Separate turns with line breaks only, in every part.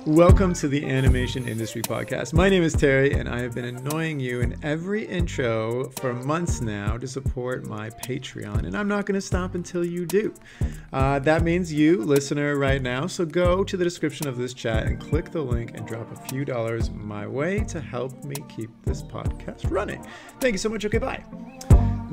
Welcome to the Animation Industry Podcast. My name is Terry, and I have been annoying you in every intro for months now to support my Patreon, and I'm not going to stop until you do. That means you, listener, right now. So go to the description of this chat and click the link and drop a few dollars my way to help me keep this podcast running. Thank you so much. Okay, bye.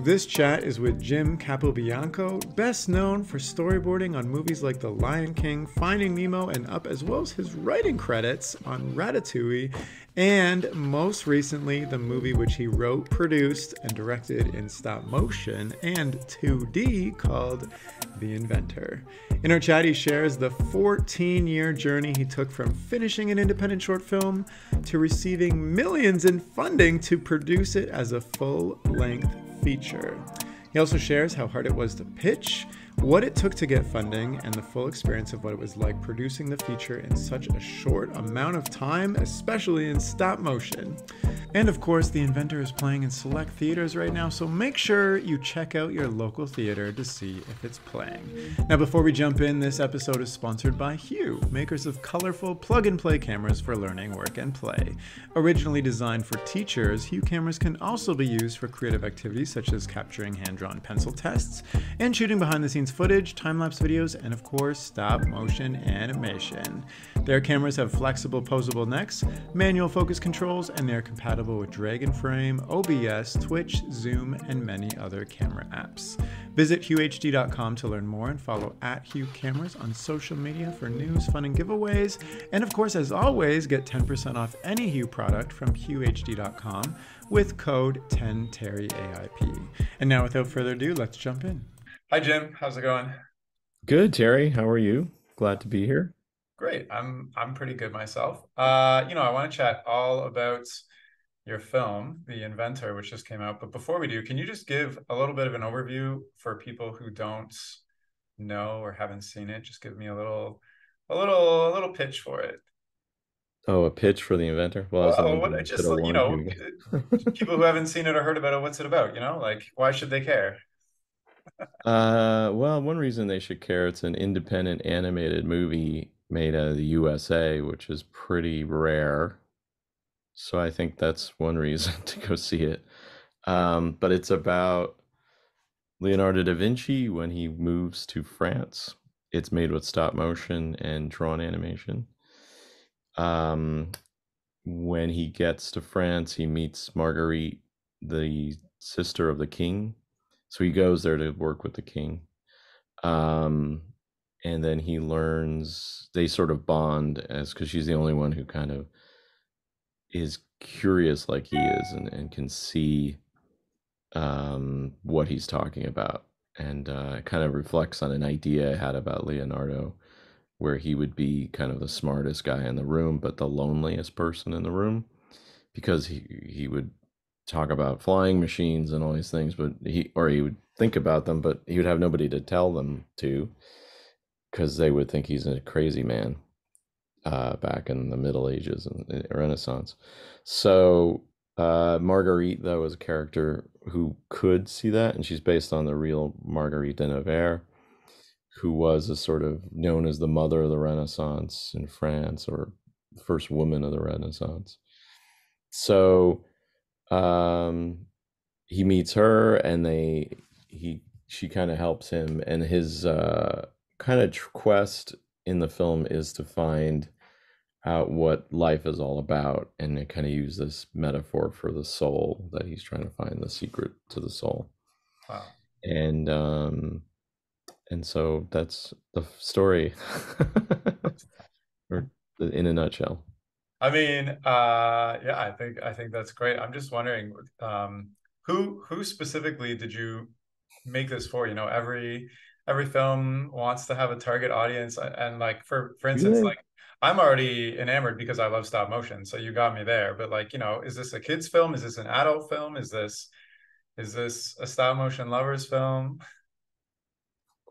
This chat is with Jim Capobianco, best known for storyboarding on movies like The Lion King, Finding Nemo, and Up, as well as his writing credits on Ratatouille, and most recently, the movie which he wrote, produced, and directed in stop motion and 2D called The Inventor. In our chat, he shares the 14-year journey he took from finishing an independent short film to receiving millions in funding to produce it as a full-length feature. He also shares how hard it was to pitch, what it took to get funding, and the full experience of what it was like producing the feature in such a short amount of time, especially in stop motion. And of course, The Inventor is playing in select theaters right now, so make sure you check out your local theater to see if it's playing. Now, before we jump in, this episode is sponsored by Hue, makers of colorful plug-and-play cameras for learning, work, and play. Originally designed for teachers, Hue cameras can also be used for creative activities such as capturing hand-drawn pencil tests and shooting behind-the-scenes footage, time-lapse videos, and of course, stop-motion animation. Their cameras have flexible, posable necks, manual focus controls, and they're compatible with Dragon Frame, OBS, Twitch, Zoom, and many other camera apps. Visit huehd.com to learn more and follow @HueCameras on social media for news, fun, and giveaways. And of course, as always, get 10% off any Hue product from huehd.com with code 10TerryAIP. And now, without further ado, let's jump in. Hi, Jim. How's it going?
Good, Terry. How are you? Glad to be here.
Great. I'm pretty good myself. I want to chat all about your film, The Inventor, which just came out. But before we do, can you just give a little bit of an overview for people who don't know or haven't seen it? Just give me a little pitch for it.
Oh, a pitch for The Inventor? Well, I was
Well,
thinking
what
I should
just
have
you
warned
know,
you.
people who haven't seen it or heard about it, what's it about? Like why should they care?
Well, one reason they should care, it's an independent animated movie made out of the USA, which is pretty rare. So I think that's one reason to go see it. But it's about Leonardo da Vinci when he moves to France. It's made with stop motion and drawn animation. Um, when he gets to France, he meets Marguerite, the sister of the king. So he goes there to work with the king. Um, and then he learns, they sort of bond as because she's the only one who kind of is curious like he is and can see what he's talking about. And it kind of reflects on an idea I had about Leonardo, where he would be kind of the smartest guy in the room, but the loneliest person in the room, because he would talk about flying machines and all these things, but he would think about them, but he would have nobody to tell them to, because they would think he's a crazy man back in the Middle Ages and Renaissance. So Marguerite, though, was a character who could see that, and she's based on the real Marguerite de Nevers, who was a sort of known as the mother of the Renaissance in France, or the first woman of the Renaissance. So he meets her, and she kind of helps him, and his kind of quest in the film is to find out what life is all about, and they kind of use this metaphor for the soul, that he's trying to find the secret to the soul.
Wow.
And so that's the story, or in a nutshell.
I mean, yeah, I think that's great. I'm just wondering, who specifically did you make this for? Every film wants to have a target audience, and like for instance,
Yeah.
like I'm already enamored because I love stop motion, so you got me there. But like, is this a kids film? Is this an adult film? Is this a stop motion lovers film?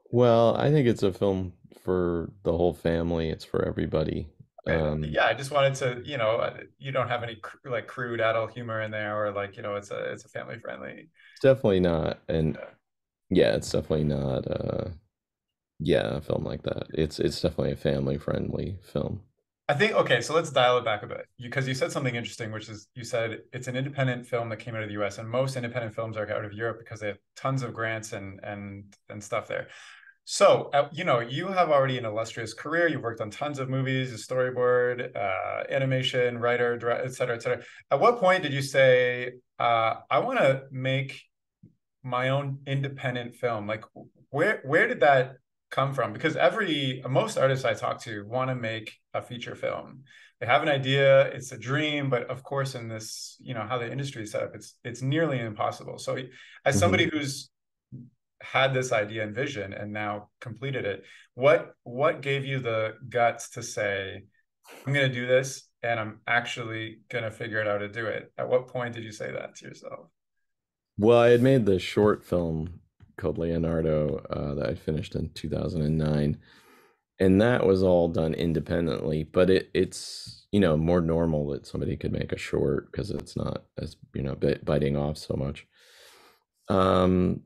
Well, I think it's a film for the whole family. It's for everybody.
Yeah, I just wanted to, you don't have any like crude adult humor in there, or like, it's a family friendly.
It's definitely not, and
Yeah.
yeah, it's definitely not. Yeah, a film like that. It's definitely a family friendly film.
I think, okay, so let's dial it back a bit because you said something interesting, which is you said it's an independent film that came out of the US, and most independent films are out of Europe because they have tons of grants and stuff there. So, you have already an illustrious career. You've worked on tons of movies, storyboard, animation, writer, et cetera, et cetera. At what point did you say, I want to make my own independent film? Like, where did that come from? Because most artists I talk to want to make a feature film. They have an idea, it's a dream, but of course, in this, how the industry is set up, it's nearly impossible. So, as
Hmm.
somebody who's had this idea and vision and now completed it, what gave you the guts to say, I'm going to do this and I'm actually going to figure out how to do it? At what point did you say that to yourself?
Well, I had made the short film called Leonardo that I finished in 2009, and that was all done independently. But it's more normal that somebody could make a short because it's not as biting off so much. Um,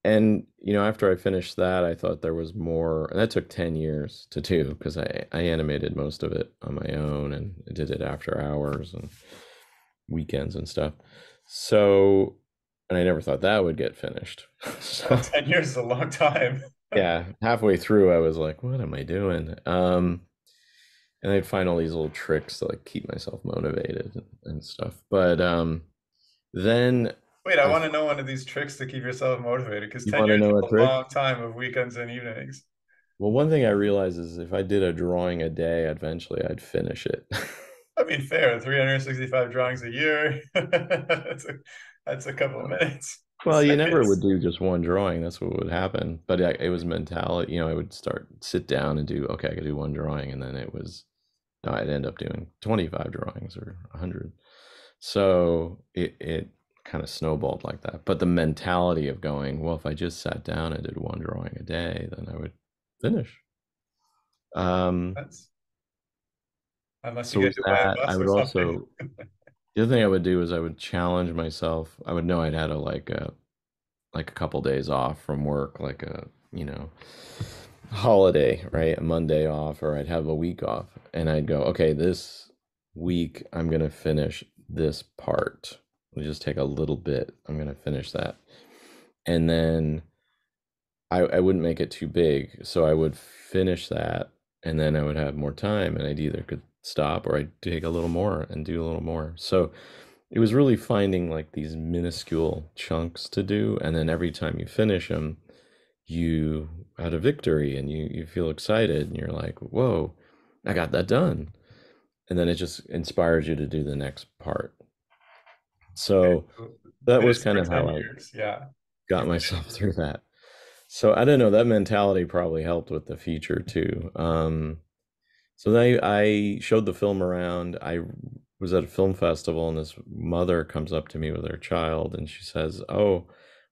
and after I finished that, I thought there was more, and that took 10 years to do because I animated most of it on my own and I did it after hours and weekends and stuff. So, and I never thought that would get finished.
Well,
So,
10 years is a long time.
yeah, halfway through, I was like, what am I doing? And I'd find all these little tricks to like keep myself motivated and stuff. But then
Wait, I
I,
want to know one of these tricks to keep yourself motivated because
you
10
want to
years
know
is
a
a long
trick?
time of weekends and evenings.
Well, one thing I realized is if I did a drawing a day, eventually I'd finish it.
I mean, fair, 365 drawings a year. That's a couple of minutes,
Well, you never would
seconds.
do just one drawing. That's what would happen. But it was mentality. I would sit down and do, okay, I could do one drawing. And then no, I'd end up doing 25 drawings or 100. So it kind of snowballed like that. But the mentality of going, well, if I just sat down and did one drawing a day, then I would finish. Um,
That's unless you
so
get
was
hit by a
that. I
bus or
would
something.
also, the other thing I would do is I would challenge myself. I would know I'd had like a couple days off from work, like a holiday, right? A Monday off, or I'd have a week off, and I'd go, okay, this week I'm gonna finish this part. We'll just take a little bit. I'm gonna finish that, and then I wouldn't make it too big, so I would finish that, and then I would have more time, and I'd either could stop or I'd take a little more and do a little more. So it was really finding like these minuscule chunks to do, and then every time you finish them, you had a victory and you feel excited and you're like, whoa, I got that done. And then it just inspires you to do the next part.
Okay,
So
so
that was
this
kind
for
of
10
how I
years. Yeah.
got
You
myself
finished.
through that. So I don't know, that mentality probably helped with the feature too. So then I showed the film around. I was at a film festival and this mother comes up to me with her child and she says, "Oh,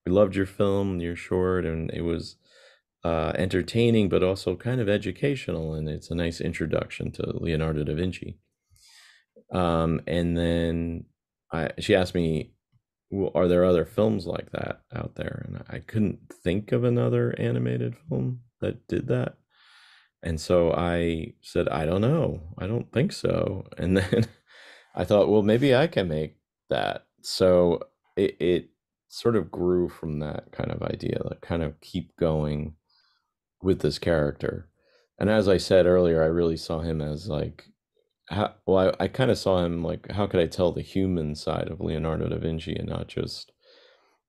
we loved your film, your short, and it was entertaining, but also kind of educational, and it's a nice introduction to Leonardo da Vinci." And then she asked me, well, "Are there other films like that out there?" And I couldn't think of another animated film that did that. And so I said, I don't know. I don't think so. And then I thought, well, maybe I can make that. So it sort of grew from that kind of idea, like kind of keep going with this character. And as I said earlier, I really saw him as like, I kind of saw him like, how could I tell the human side of Leonardo da Vinci and not just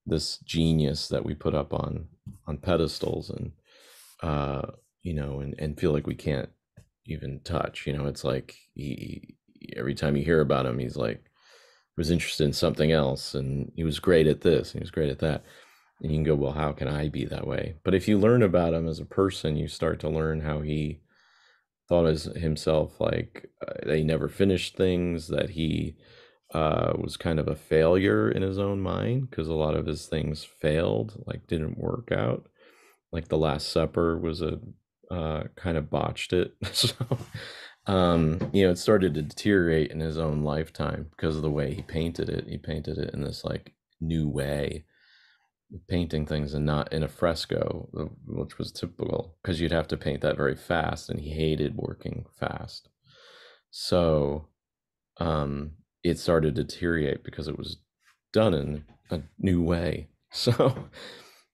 this genius that we put up on pedestals and and feel like we can't even touch. It's like every time you hear about him, he's like he was interested in something else, and he was great at this, and he was great at that. And you can go, well, how can I be that way? But if you learn about him as a person, you start to learn how he thought as himself, like that he never finished things, that he was kind of a failure in his own mind because a lot of his things failed, like didn't work out. Like the Last Supper was a kind of botched it. So, it started to deteriorate in his own lifetime because of the way he painted it. He painted it in this like new way, painting things and not in a fresco, which was typical because you'd have to paint that very fast, and he hated working fast. So it started to deteriorate because it was done in a new way. So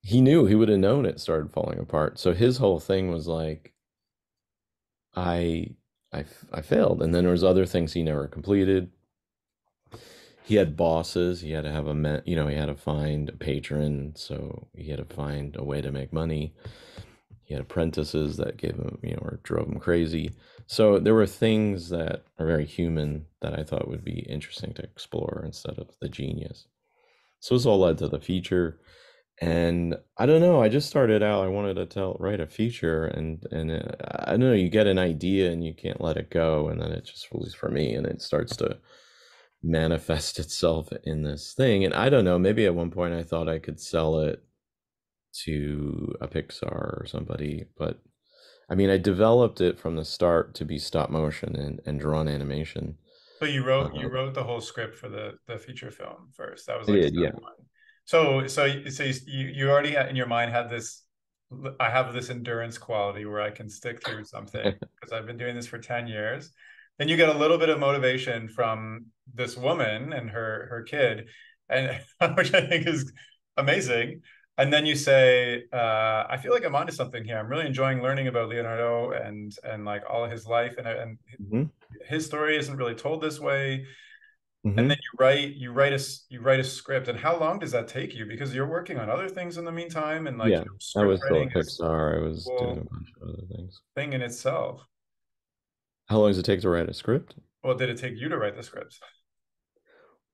he knew, he would have known it started falling apart. So his whole thing was like, I, I failed, and then there was other things he never completed. He had bosses. He had to have he had to find a patron, so he had to find a way to make money. He had apprentices that gave him, or drove him crazy. So there were things that are very human that I thought would be interesting to explore instead of the genius. So this all led to the feature. And I don't know, I just started out, I wanted to write a feature, and I don't know, you get an idea and you can't let it go, and then it just, at least for me, and it starts to manifest itself in this thing. And I don't know, maybe at one point I thought I could sell it to a Pixar or somebody, but I mean, I developed it from the start to be stop motion and drawn animation.
So you
Um,
wrote the whole script for the feature film first. That was
I
like
did,
step
yeah.
one. So you already had, in your mind had this. I have this endurance quality where I can stick through something because I've been doing this for 10 years. Then you get a little bit of motivation from this woman and her kid, and which I think is amazing. And then you say, I feel like I'm onto something here. I'm really enjoying learning about Leonardo and like all of his life and
Hmm.
his story isn't really told this way. And then
Hmm.
you write a script. And how long does that take you? Because you're working on other things in the meantime, and like
Yeah, I
script
was still
writing
at
is
Pixar. I
a
was doing a
cool
bunch of other things.
thing in itself.
How long does it take to write a script?
Well, did it take you to write the scripts?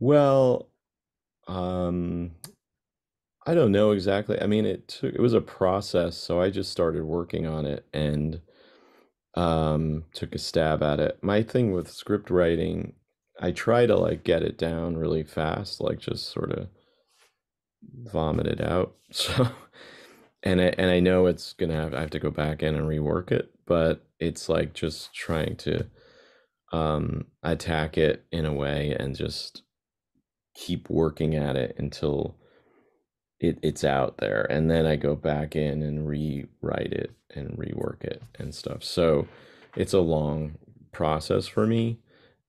Well, um, I don't know exactly. I mean, it was a process, so I just started working on it and took a stab at it. My thing with script writing, I try to like get it down really fast, like just sort of vomit it out. So, and I know I have to go back in and rework it, but it's like just trying to attack it in a way and just keep working at it until it's out there, and then I go back in and rewrite it and rework it and stuff. So it's a long process for me.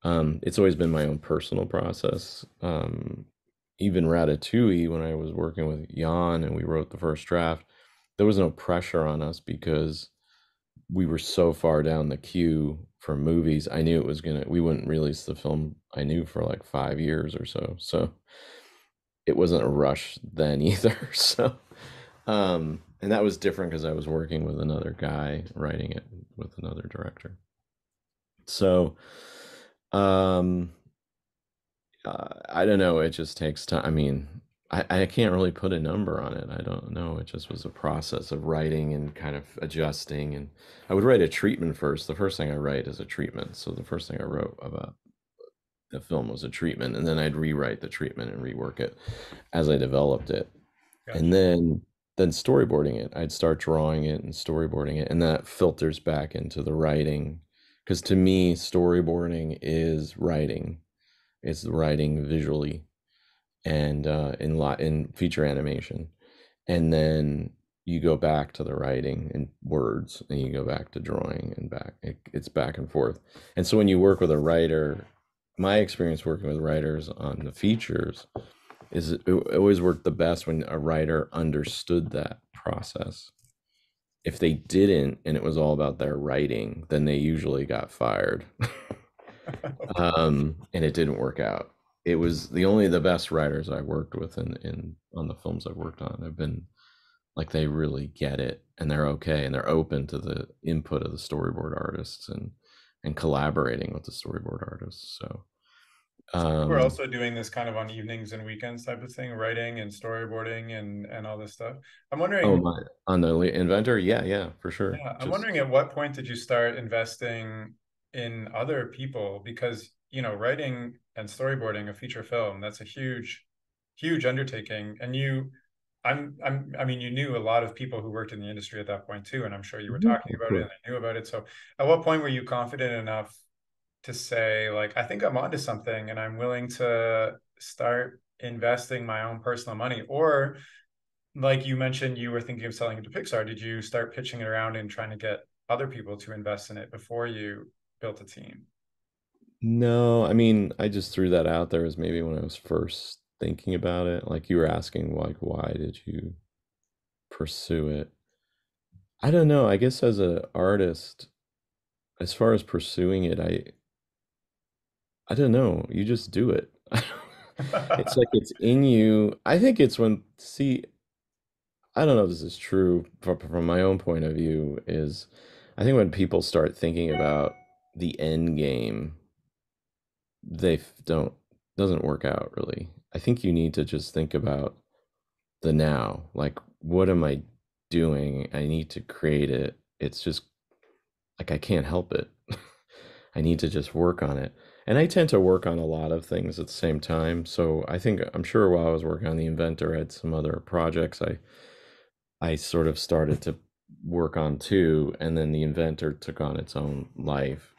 It's always been my own personal process. Even Ratatouille, when I was working with Jan and we wrote the first draft, there was no pressure on us because we were so far down the queue for movies. I knew we wouldn't release the film, I knew, for like 5 years or so. So it wasn't a rush then either. So, and that was different because I was working with another guy writing it with another director. So, um, I don't know. It just takes time. I mean, I can't really put a number on it. I don't know. It just was a process of writing and kind of adjusting. And I would write a treatment first. The first thing I write is a treatment. So the first thing I wrote about the film was a treatment, and then I'd rewrite the treatment and rework it as I developed it. And
Gotcha.
then storyboarding it. I'd start drawing it and storyboarding it, and that filters back into the writing. Because to me, storyboarding is writing. It's writing visually and in feature animation, and then you go back to the writing and words, and you go back to drawing and back. It's back and forth. And so when you work with a writer, my experience working with writers on the features is it always worked the best when a writer understood that process. If they didn't and it was all about their writing, then they usually got fired. And it didn't work out. It was the best writers I worked with in on the films I've worked on have been like, they really get it, and they're okay, and they're open to the input of the storyboard artists and collaborating with the storyboard artists. So
So we're
um
also doing this kind of on evenings and weekends type of thing, writing and storyboarding and all this stuff. I'm
oh
wondering,
my, on the Inventor, yeah, yeah, for sure.
yeah, I'm wondering
Just
at what point did you start investing in other people? Because, writing and storyboarding a feature film, that's a huge undertaking. And I mean, you knew a lot of people who worked in the industry at that point too, and I'm sure you were
Mhm,
talking
of
about it and
course.
they knew about it. So at what point were you confident enough to say, like, I think I'm onto something and I'm willing to start investing my own personal money? Or like you mentioned, you were thinking of selling it to Pixar. Did you start pitching it around and trying to get other people to invest in it before you built a team?
No, I mean, I just threw that out there as maybe when I was first thinking about it. Like you were asking, like, why did you pursue it? I don't know. I guess as an artist, as far as pursuing it, I don't know. You just do it. It's like it's in you. I think it's when, see, I don't know if this is true from my own point of view, is I think when people start thinking about the end game, don't doesn't work out really. I think you need to just think about the now. Like, what am I doing? I need to create it. It's just like I can't help it. I need to just work on it. And I tend to work on a lot of things at the same time. So I'm sure while I was working on the Inventor, I had some other projects I sort of started to work on too, and then the Inventor took on its own life.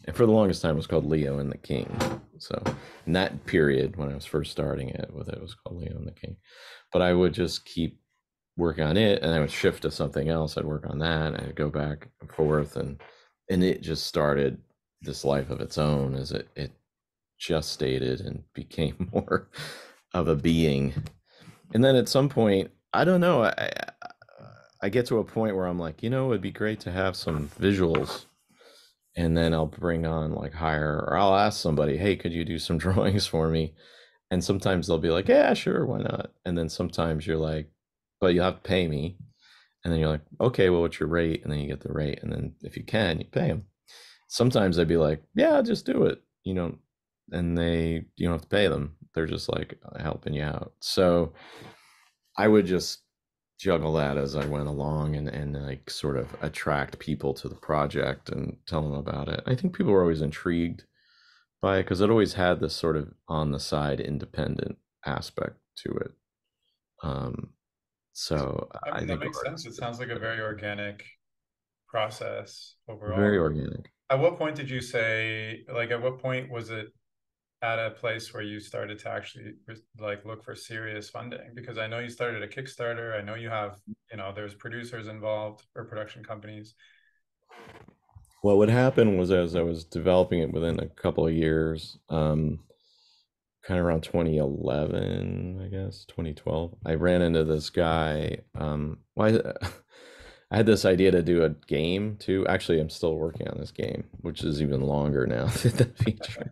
And for the longest time, it was called Leo and the King. So in that period, when I was first starting it, it was called Leo and the King. But I would just keep working on it, and I would shift to something else. I'd work on that, and I'd go back and forth, and it just started this life of its own as it just stated and became more of a being. And then at some point, I don't know, I get to a point where I'm like, it'd be great to have some visuals. And then I'll bring on like hire, or I'll ask somebody, hey, could you do some drawings for me? And sometimes they'll be like, yeah, sure, why not? And then sometimes you're like, but you have to pay me. And then you're like, okay, well, what's your rate? And then you get the rate. And then if you can, you pay them. Sometimes they'd be like, yeah, just do it, and you don't have to pay them. They're just like helping you out. So I would just juggle that as I went along and like sort of attract people to the project and tell them about it. I think people were always intrigued by it because it always had this sort of on the side independent aspect to it. Um, so
I
I
mean, that
think
makes sense. It sounds like a very organic process
very
overall.
organic.
At what point did you say, like, at what point was it at a place where you started to actually like look for serious funding? Because I know you started a Kickstarter. I know you have, there's producers involved or production companies.
What would happen was as I was developing it within a couple of years, kind of around 2011, I guess, 2012, I ran into this guy. I had this idea to do a game too. Actually, I'm still working on this game, which is even longer now than the feature.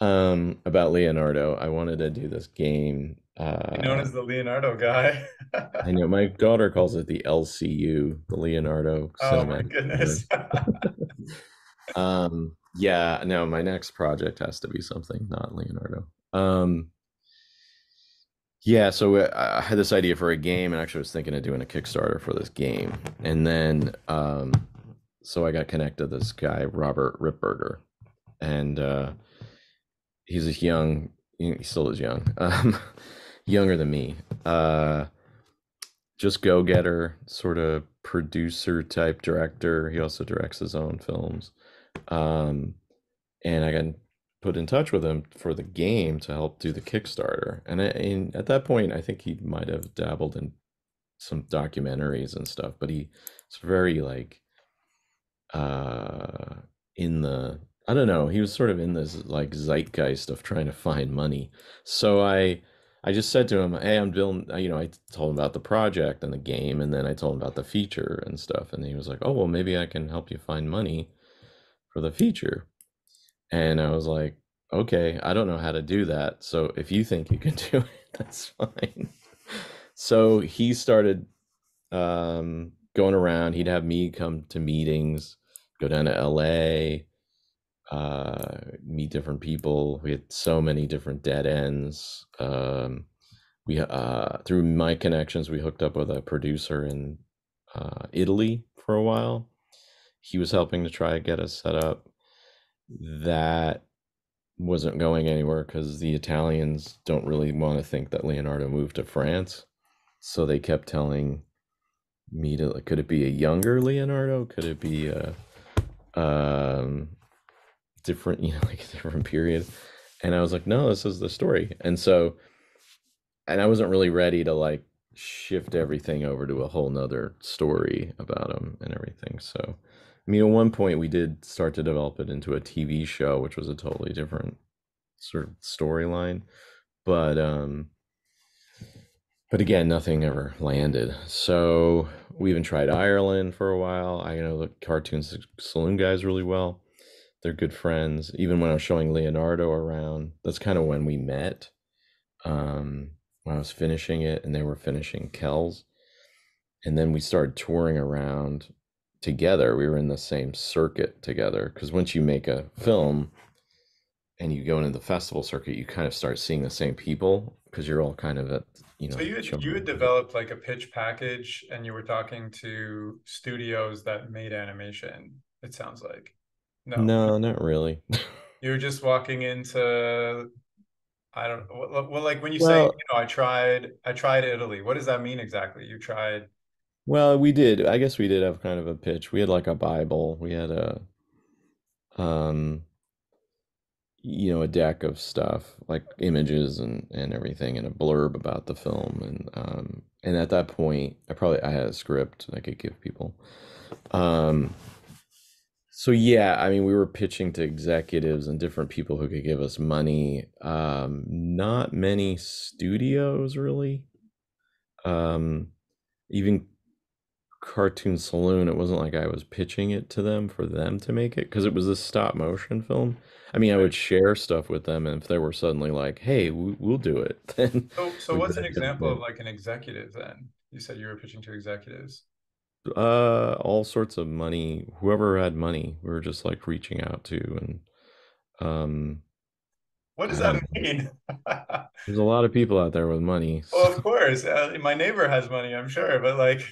About Leonardo. I wanted to do this game.
Known as the Leonardo guy.
I know my daughter calls it the LCU, the Leonardo
Oh my
Cinematic
goodness.
Universe. Yeah, no, my next project has to be something not Leonardo. Yeah, so I had this idea for a game, and actually was thinking of doing a Kickstarter for this game. And then, so I got connected to this guy, Robert Ripberger, and he's a he still is young, younger than me. Just go-getter, sort of producer type director. He also directs his own films. Um, and I got put in touch with him for the game to help do the Kickstarter. And at that point, I think he might have dabbled in some documentaries and stuff, but he's very like uh in the I don't know, he was sort of in this like zeitgeist of trying to find money. So I just said to him, "Hey, I'm building," I told him about the project and the game, and then I told him about the feature and stuff, and he was like, "Oh, well, maybe I can help you find money for the feature." And I was like, "Okay, I don't know how to do that, so if you think you can do it, that's fine." So he started going around. He'd have me come to meetings, go down to LA, meet different people. We had so many different dead ends. We Through my connections, we hooked up with a producer in Italy for a while. He was helping to try to get us set up. That wasn't going anywhere because the Italians don't really want to think that Leonardo moved to France. So they kept telling me to, like, could it be a younger Leonardo? Could it be a um, different, like a different period? And I was like, no, this is the story. And I wasn't really ready to like shift everything over to a whole nother story about him and everything. So, I mean, at one point we did start to develop it into a TV show, which was a totally different sort of storyline. But but again, nothing ever landed. So we even tried Ireland for a while. I know the Cartoon Saloon guys really well. They're good friends. Even when I was showing Leonardo around, that's kind of when we met. When I was finishing it and they were finishing Kells. And then we started touring around together. We were in the same circuit together because once you make a film and you go into the festival circuit, you kind of start seeing the same people because you're all kind of at,
So you had
showing.
developed like a pitch package and you were talking to studios that made animation, it sounds like. No,
No, not really.
you were just walking into, I don't know. Well, like when you say,
Well,
I tried Italy. What does that mean exactly? You tried,
well, we did. I guess we did have kind of a pitch. We had like a Bible. We had um, a deck of stuff like images and everything, and a blurb about the film. And at that point, I had a script I could give people. Um, so yeah, I mean, we were pitching to executives and different people who could give us money. Not many studios really. Um, Even Cartoon Saloon, it wasn't like I was pitching it to them for them to make it because it was a stop motion film. I mean, I
right.
would share stuff with them, and if they were suddenly like, "Hey, we'll do it," then
So
we
what's
would
an
have jumped
example of
in.
like an executive then? You said you were pitching to executives.
All sorts of money. Whoever had money, we were just like reaching out to, and um,
What does
I don't
that
know.
mean?
There's a lot of people out there with money.
Well,
So
of course, my neighbor has money, I'm sure, but like,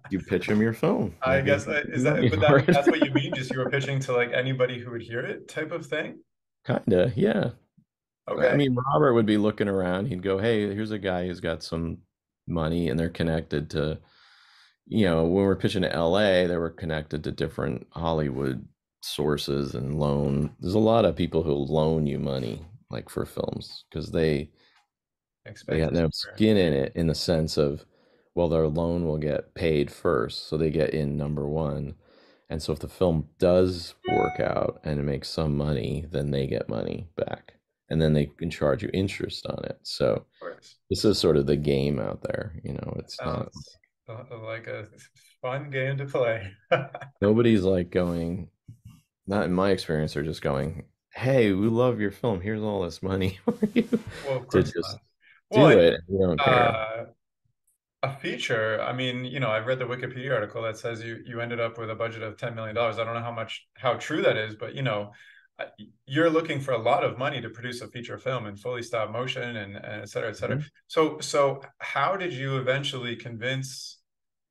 you pitch them your phone,
I
maybe
guess
they'll give
is
you
that,
money
but
for it.
that's what you mean? Just you were pitching to like anybody who would hear it type of thing?
Kinda, yeah. I
Okay.
mean, Robert would be looking around. He'd go, "Hey, here's a guy who's got some money, and they're connected to, when we're pitching to LA, they were connected to different Hollywood sources and loan. There's a lot of people who loan you money, like for films, because they
Expect
got
this.
no skin in it in the sense of, well, their loan will get paid first, so they get in number one. And so if the film does work out and it makes some money, then they get money back. And then they can charge you interest on it. So
Of course.
this is sort of the game out there. It's not,
Sounds like a fun game to play.
nobody's like going, not in my experience, they're just going, hey, we love your film. Here's all this money for you
Well, of
to
course
just
not. Well,
do it. We don't care.
uh, a feature, I mean, I read the Wikipedia article that says you ended up with a budget of $10 million. I don't know how true that is, but uh, you're looking for a lot of money to produce a feature film in fully stop motion and et cetera, et cetera.
Mhm.
So how did you eventually convince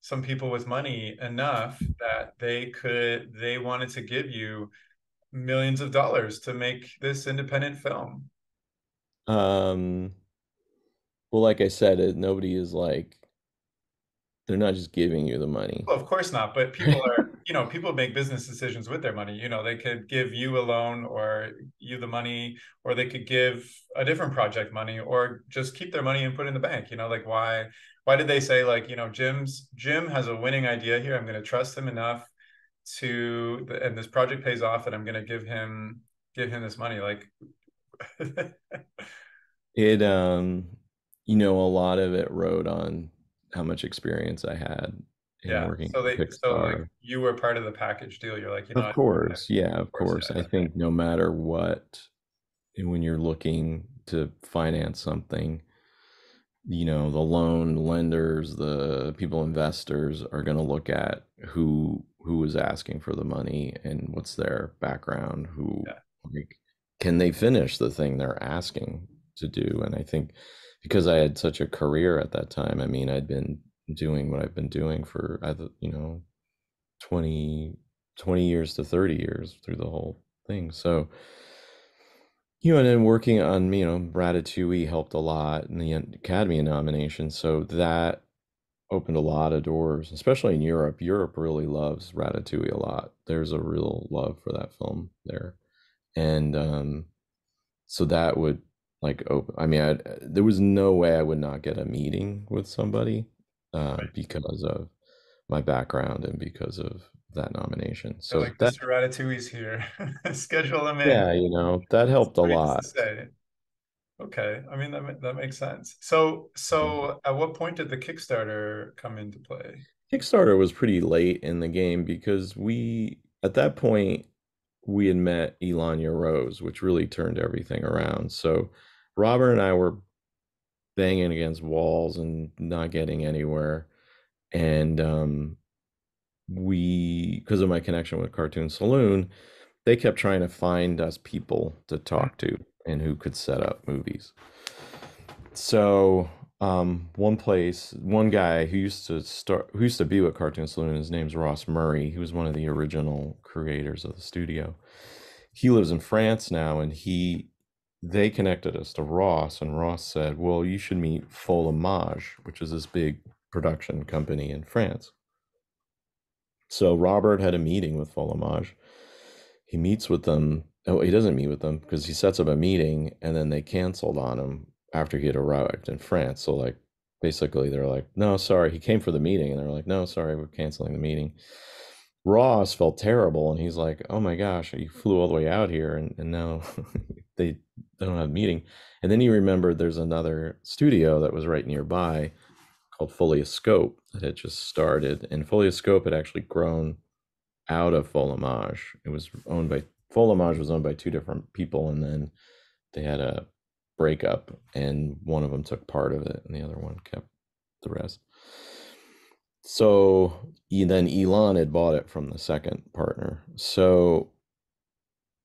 some people with money enough that they wanted to give you millions of dollars to make this independent film?
Um, well, like I said, nobody is like, they're not just giving you the money.
Well, of course not, but people make business decisions with their money. They could give you a loan or you the money, or they could give a different project money, or just keep their money and put it in the bank. Like why did they say like, Jim has a winning idea here. I'm going to trust him enough and this project pays off, and I'm going to give him this money. Like,
It, a lot of it rode on how much experience I had in
yeah.
working
So
for
like
Pixar.
you were part of the package deal. You're like,
Of
of
course, yeah, of
course,
course. I
yeah.
think no matter what, and when you're looking to finance something, the loan lenders, the people investors are going to look at who is asking for the money and what's their background, who
Yeah.
like can they finish the thing they're asking to do. And I think because I had such a career at that time, I mean, I'd been doing what I've been doing for 20 20 years to 30 years through the whole thing. So and then working on, Ratatouille helped a lot in the Academy nomination. So that opened a lot of doors, especially in Europe. Europe really loves Ratatouille a lot. There's a real love for that film there. And so that would like open. I mean, there was no way I would not get a meeting with somebody
Right.
because of my background and because of that nomination.
They're
So
like,
that,
Mr. Ratatouille's here. Schedule him in.
yeah, that helped a
What he has to
lot.
say. Okay, I mean that makes sense. So at what point did the Kickstarter come into play?
Kickstarter was pretty late in the game because at that point, we had met Elon Rose, which really turned everything around. So Robert and I were banging against walls and not getting anywhere. And because of my connection with Cartoon Saloon, they kept trying to find us people to talk to and who could set up movies. So one guy who used to be with Cartoon Saloon, his name's Ross Murray. He was one of the original creators of the studio. He lives in France now, and they connected us to Ross, and Ross said, "Well, you should meet Image, which is this big production company in France." So Robert had a meeting with Image. He meets with them. Oh, he doesn't meet with them because he sets up a meeting and then they canceled on him after he had arrived in France. So like basically they're like, no, sorry, he came for the meeting, and they're like, no, sorry, we're canceling the meeting. Ross felt terrible and he's like, oh my gosh, you flew all the way out here and now they don't have a meeting. And then he remembered there's another studio that was right nearby called Folioscope that had just started, and Folioscope had actually grown out of Folamage. It was owned by Folamage was owned by two different people, and then they had a breakup, and one of them took part of it, and the other one kept the rest. So then Elon had bought it from the second partner. So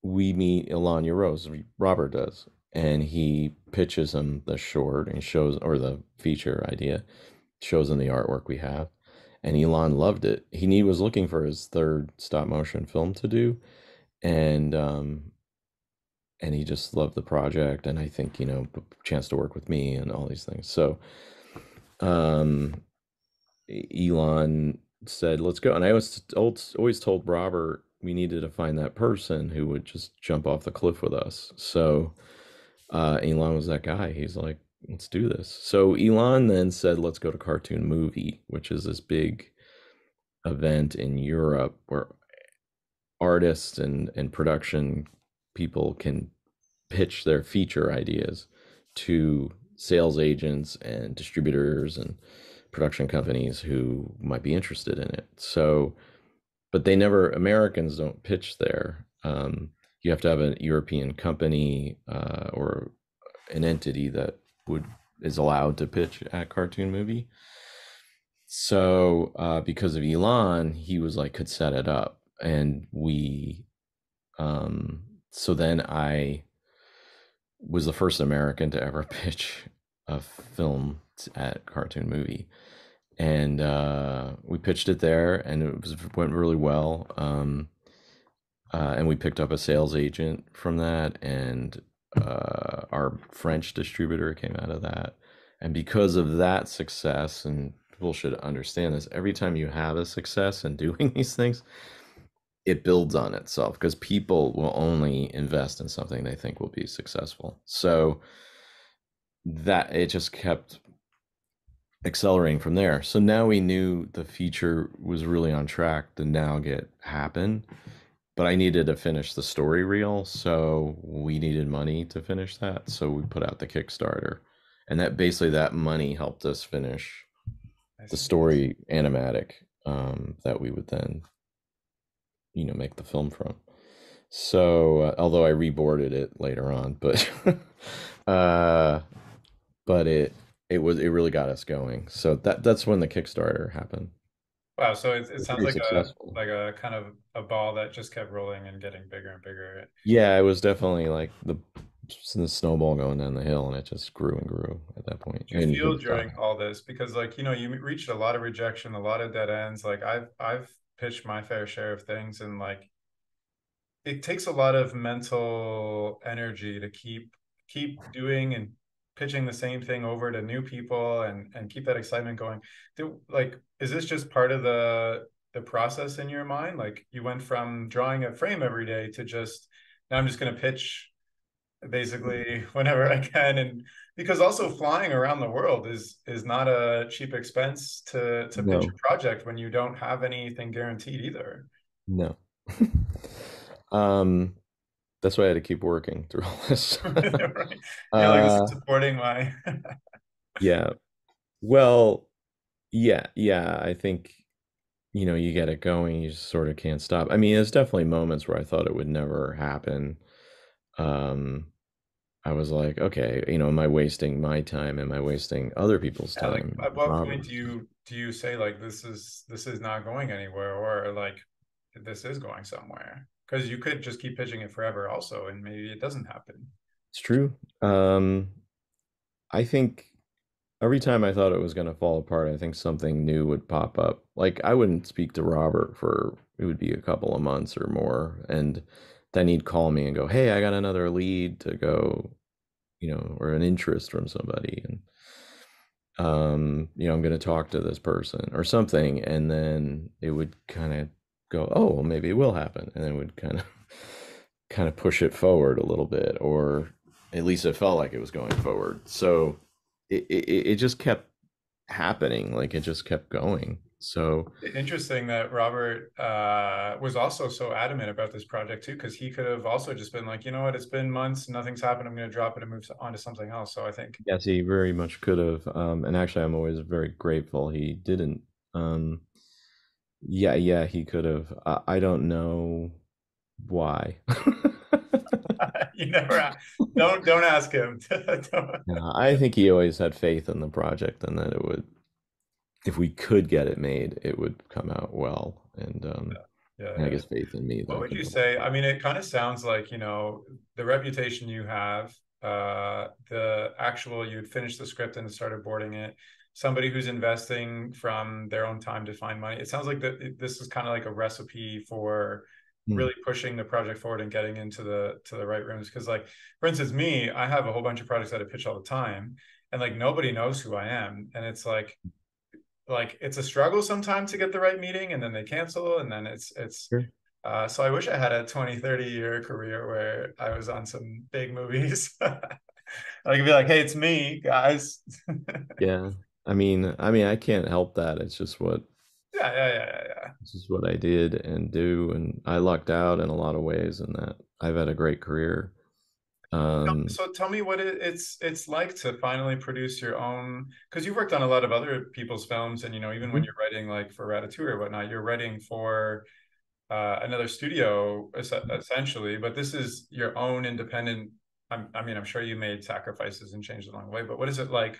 we meet Elon Rose, Robert does, and he pitches him the short and shows, or the feature idea, shows him the artwork we have. And Elon loved it. He was looking for his third stop motion film to do, and he just loved the project. And I think a chance to work with me and all these things. So um, Elon said, "Let's go." And I always told Robert we needed to find that person who would just jump off the cliff with us. So Elon was that guy. He's like, "Let's do this." So Elon then said, "Let's go to Cartoon Movie," which is this big event in Europe where artists and production people can pitch their feature ideas to sales agents and distributors and production companies who might be interested in it. So, but Americans don't pitch there. You have to have a European company or an entity that is allowed to pitch at Cartoon Movie. So, because of Elon, he was like, could set it up. And so then I was the first American to ever pitch a film at Cartoon Movie. And we pitched it there, and went really well. And we picked up a sales agent from that, and our French distributor came out of that. And because of that success, and people should understand this, every time you have a success in doing these things, it builds on itself because people will only invest in something they think will be successful. So that it just kept accelerating from there. So now we knew the feature was really on track to now get happen, but I needed to finish the story reel, so we needed money to finish that. So we put out the Kickstarter, and that money helped us finish
I
the
see.
story animatic that we would then make the film from. So although I reboarded it later on, but uh, it really got us going. So that's when the Kickstarter happened.
Wow, so it sounds
Pretty
like
successful.
a kind of a ball that just kept rolling and getting bigger and bigger.
Yeah, it was definitely like the snowball going down the hill, and it just grew and grew at that point,
Did you
and you
feel
couldn't
during
stop.
all this, because you reached a lot of rejection, a lot of dead ends. Like I've pitched my fair share of things, and like it takes a lot of mental energy to keep doing and pitching the same thing over to new people and keep that excitement going. Is this just part of the process in your mind? Like you went from drawing a frame every day to just now I'm just going to pitch basically whenever I can. And because also flying around the world is not a cheap expense to pitch
No,
a project when you don't have anything guaranteed either.
no. um, that's why I had to keep working through all this.
Right. You're like, this is
uh,
supporting my
yeah. Well, yeah. I think, you get it going, you just sort of can't stop. I mean, there's definitely moments where I thought it would never happen. Um, I was like, okay, am I wasting my time? Am I wasting other people's
yeah, like
time?
at what point
Robert's.
do you say like this is not going anywhere, or like this is going somewhere? Because you could just keep pitching it forever also, and maybe it doesn't happen.
It's true. I think every time I thought it was going to fall apart, I think something new would pop up. Like I wouldn't speak to Robert for it would be a couple of months or more, and then he'd call me and go, "Hey, I got another lead to go, or an interest from somebody, and I'm going to talk to this person or something," and then it would kind of go, "Oh, well, maybe it will happen," and then it would kind of push it forward a little bit, or at least it felt like it was going forward. So it just kept happening, like it just kept going. So
Interesting that Robert was also so adamant about this project too, because he could have also just been like, you know what, it's been months, nothing's happened. I'm going to drop it and move on to something else. So I think,
yes, he very much could have. And actually, I'm always very grateful he didn't. Um, yeah, he could have. I don't know why.
you never don't ask him. Don't-
Yeah, I think he always had faith in the project and that it would, if we could get it made, it would come out well.
yeah,
And I
yeah.
guess faith in me that
What
I
would
could
you
pull it
say? I
off.
mean, it kind of sounds like, the reputation you have, the actual, you'd finished the script and started boarding it, somebody who's investing from their own time to find money. It sounds like that this is kind of like a recipe for
Hmm.
really pushing the project forward and getting into the right rooms. Because like, for instance, me, I have a whole bunch of projects that I pitch all the time, and like nobody knows who I am. And it's like it's a struggle sometimes to get the right meeting, and then they cancel, and then it's
Sure.
so I wish I had a 20-30 year career where I was on some big movies. I could be like, hey, it's me, guys.
Yeah. I can't help that.
Yeah.
It's just what I did and do, and I lucked out in a lot of ways, and that I've had a great career. Um,
So tell me what it's like to finally produce your own, because you've worked on a lot of other people's films, and even when
mhm,
you're writing like for Ratatouille or whatnot, you're writing for another studio essentially, but this is your own independent. I mean, I'm sure you made sacrifices and changed along the way, but what is it like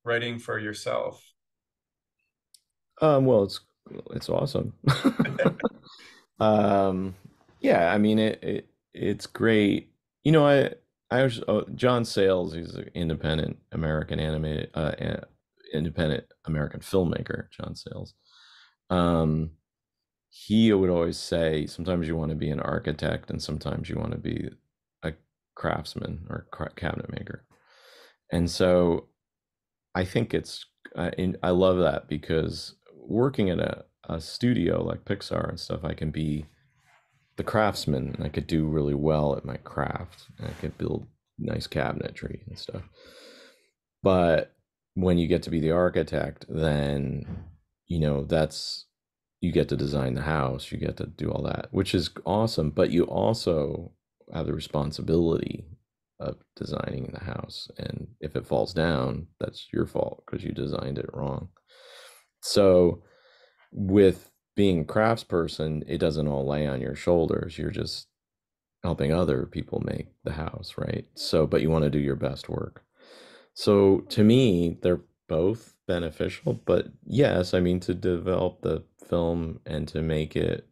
writing for yourself?
well, it's awesome. Um, yeah, it's great. I was John Sayles. He's an independent American filmmaker. John Sayles. Um, he would always say, sometimes you want to be an architect, and sometimes you want to be a craftsman or cabinet maker. And so I think I love that because working at a studio like Pixar and stuff, I can be the craftsman and I could do really well at my craft and I could build nice cabinetry and stuff. But when you get to be the architect, then that's you get to design the house, you get to do all that, which is awesome, but you also have the responsibility of designing the house, and if it falls down, that's your fault because you designed it wrong. So with being a craftsperson, it doesn't all lay on your shoulders. You're just helping other people make the house, right? So, but you want to do your best work. So to me, they're both beneficial, but yes, to develop the film and to make it,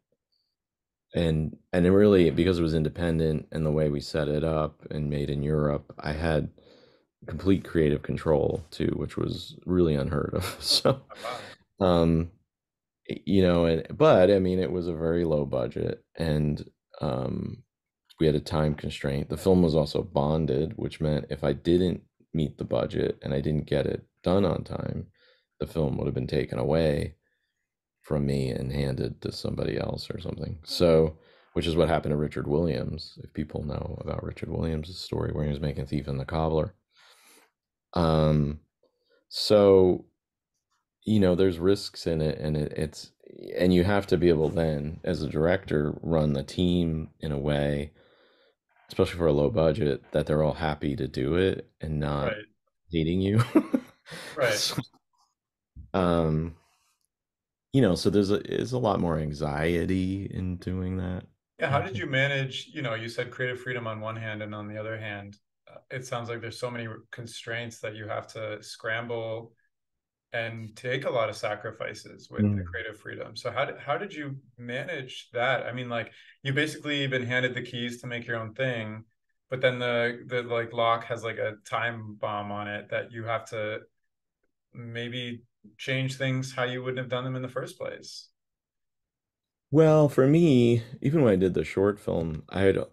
and it really, because it was independent and the way we set it up and made in Europe, I had complete creative control too, which was really unheard of. So,
Wow.
um, but it was a very low budget, and um, we had a time constraint. The film was also bonded, which meant if I didn't meet the budget and I didn't get it done on time, the film would have been taken away from me and handed to somebody else or something. So which is what happened to Richard Williams. If people know about Richard Williams' story where he was making Thief and the Cobbler. Um, so, there's risks in it, and and you have to be able then, as a director, run the team in a way, especially for a low budget, that they're all happy to do it and not
Right.
hating you.
Right.
So, um, so is a lot more anxiety in doing that,
Yeah, how
I
did
think.
you manage, you said creative freedom on one hand, and on the other hand, it sounds like there's so many constraints that you have to scramble and take a lot of sacrifices with the
Mm.
creative freedom. So how did you manage that? I mean, like you basically been handed the keys to make your own thing, but then the like lock has like a time bomb on it that you have to maybe change things how you wouldn't have done them in the first place.
Well, for me, even when I did the short film,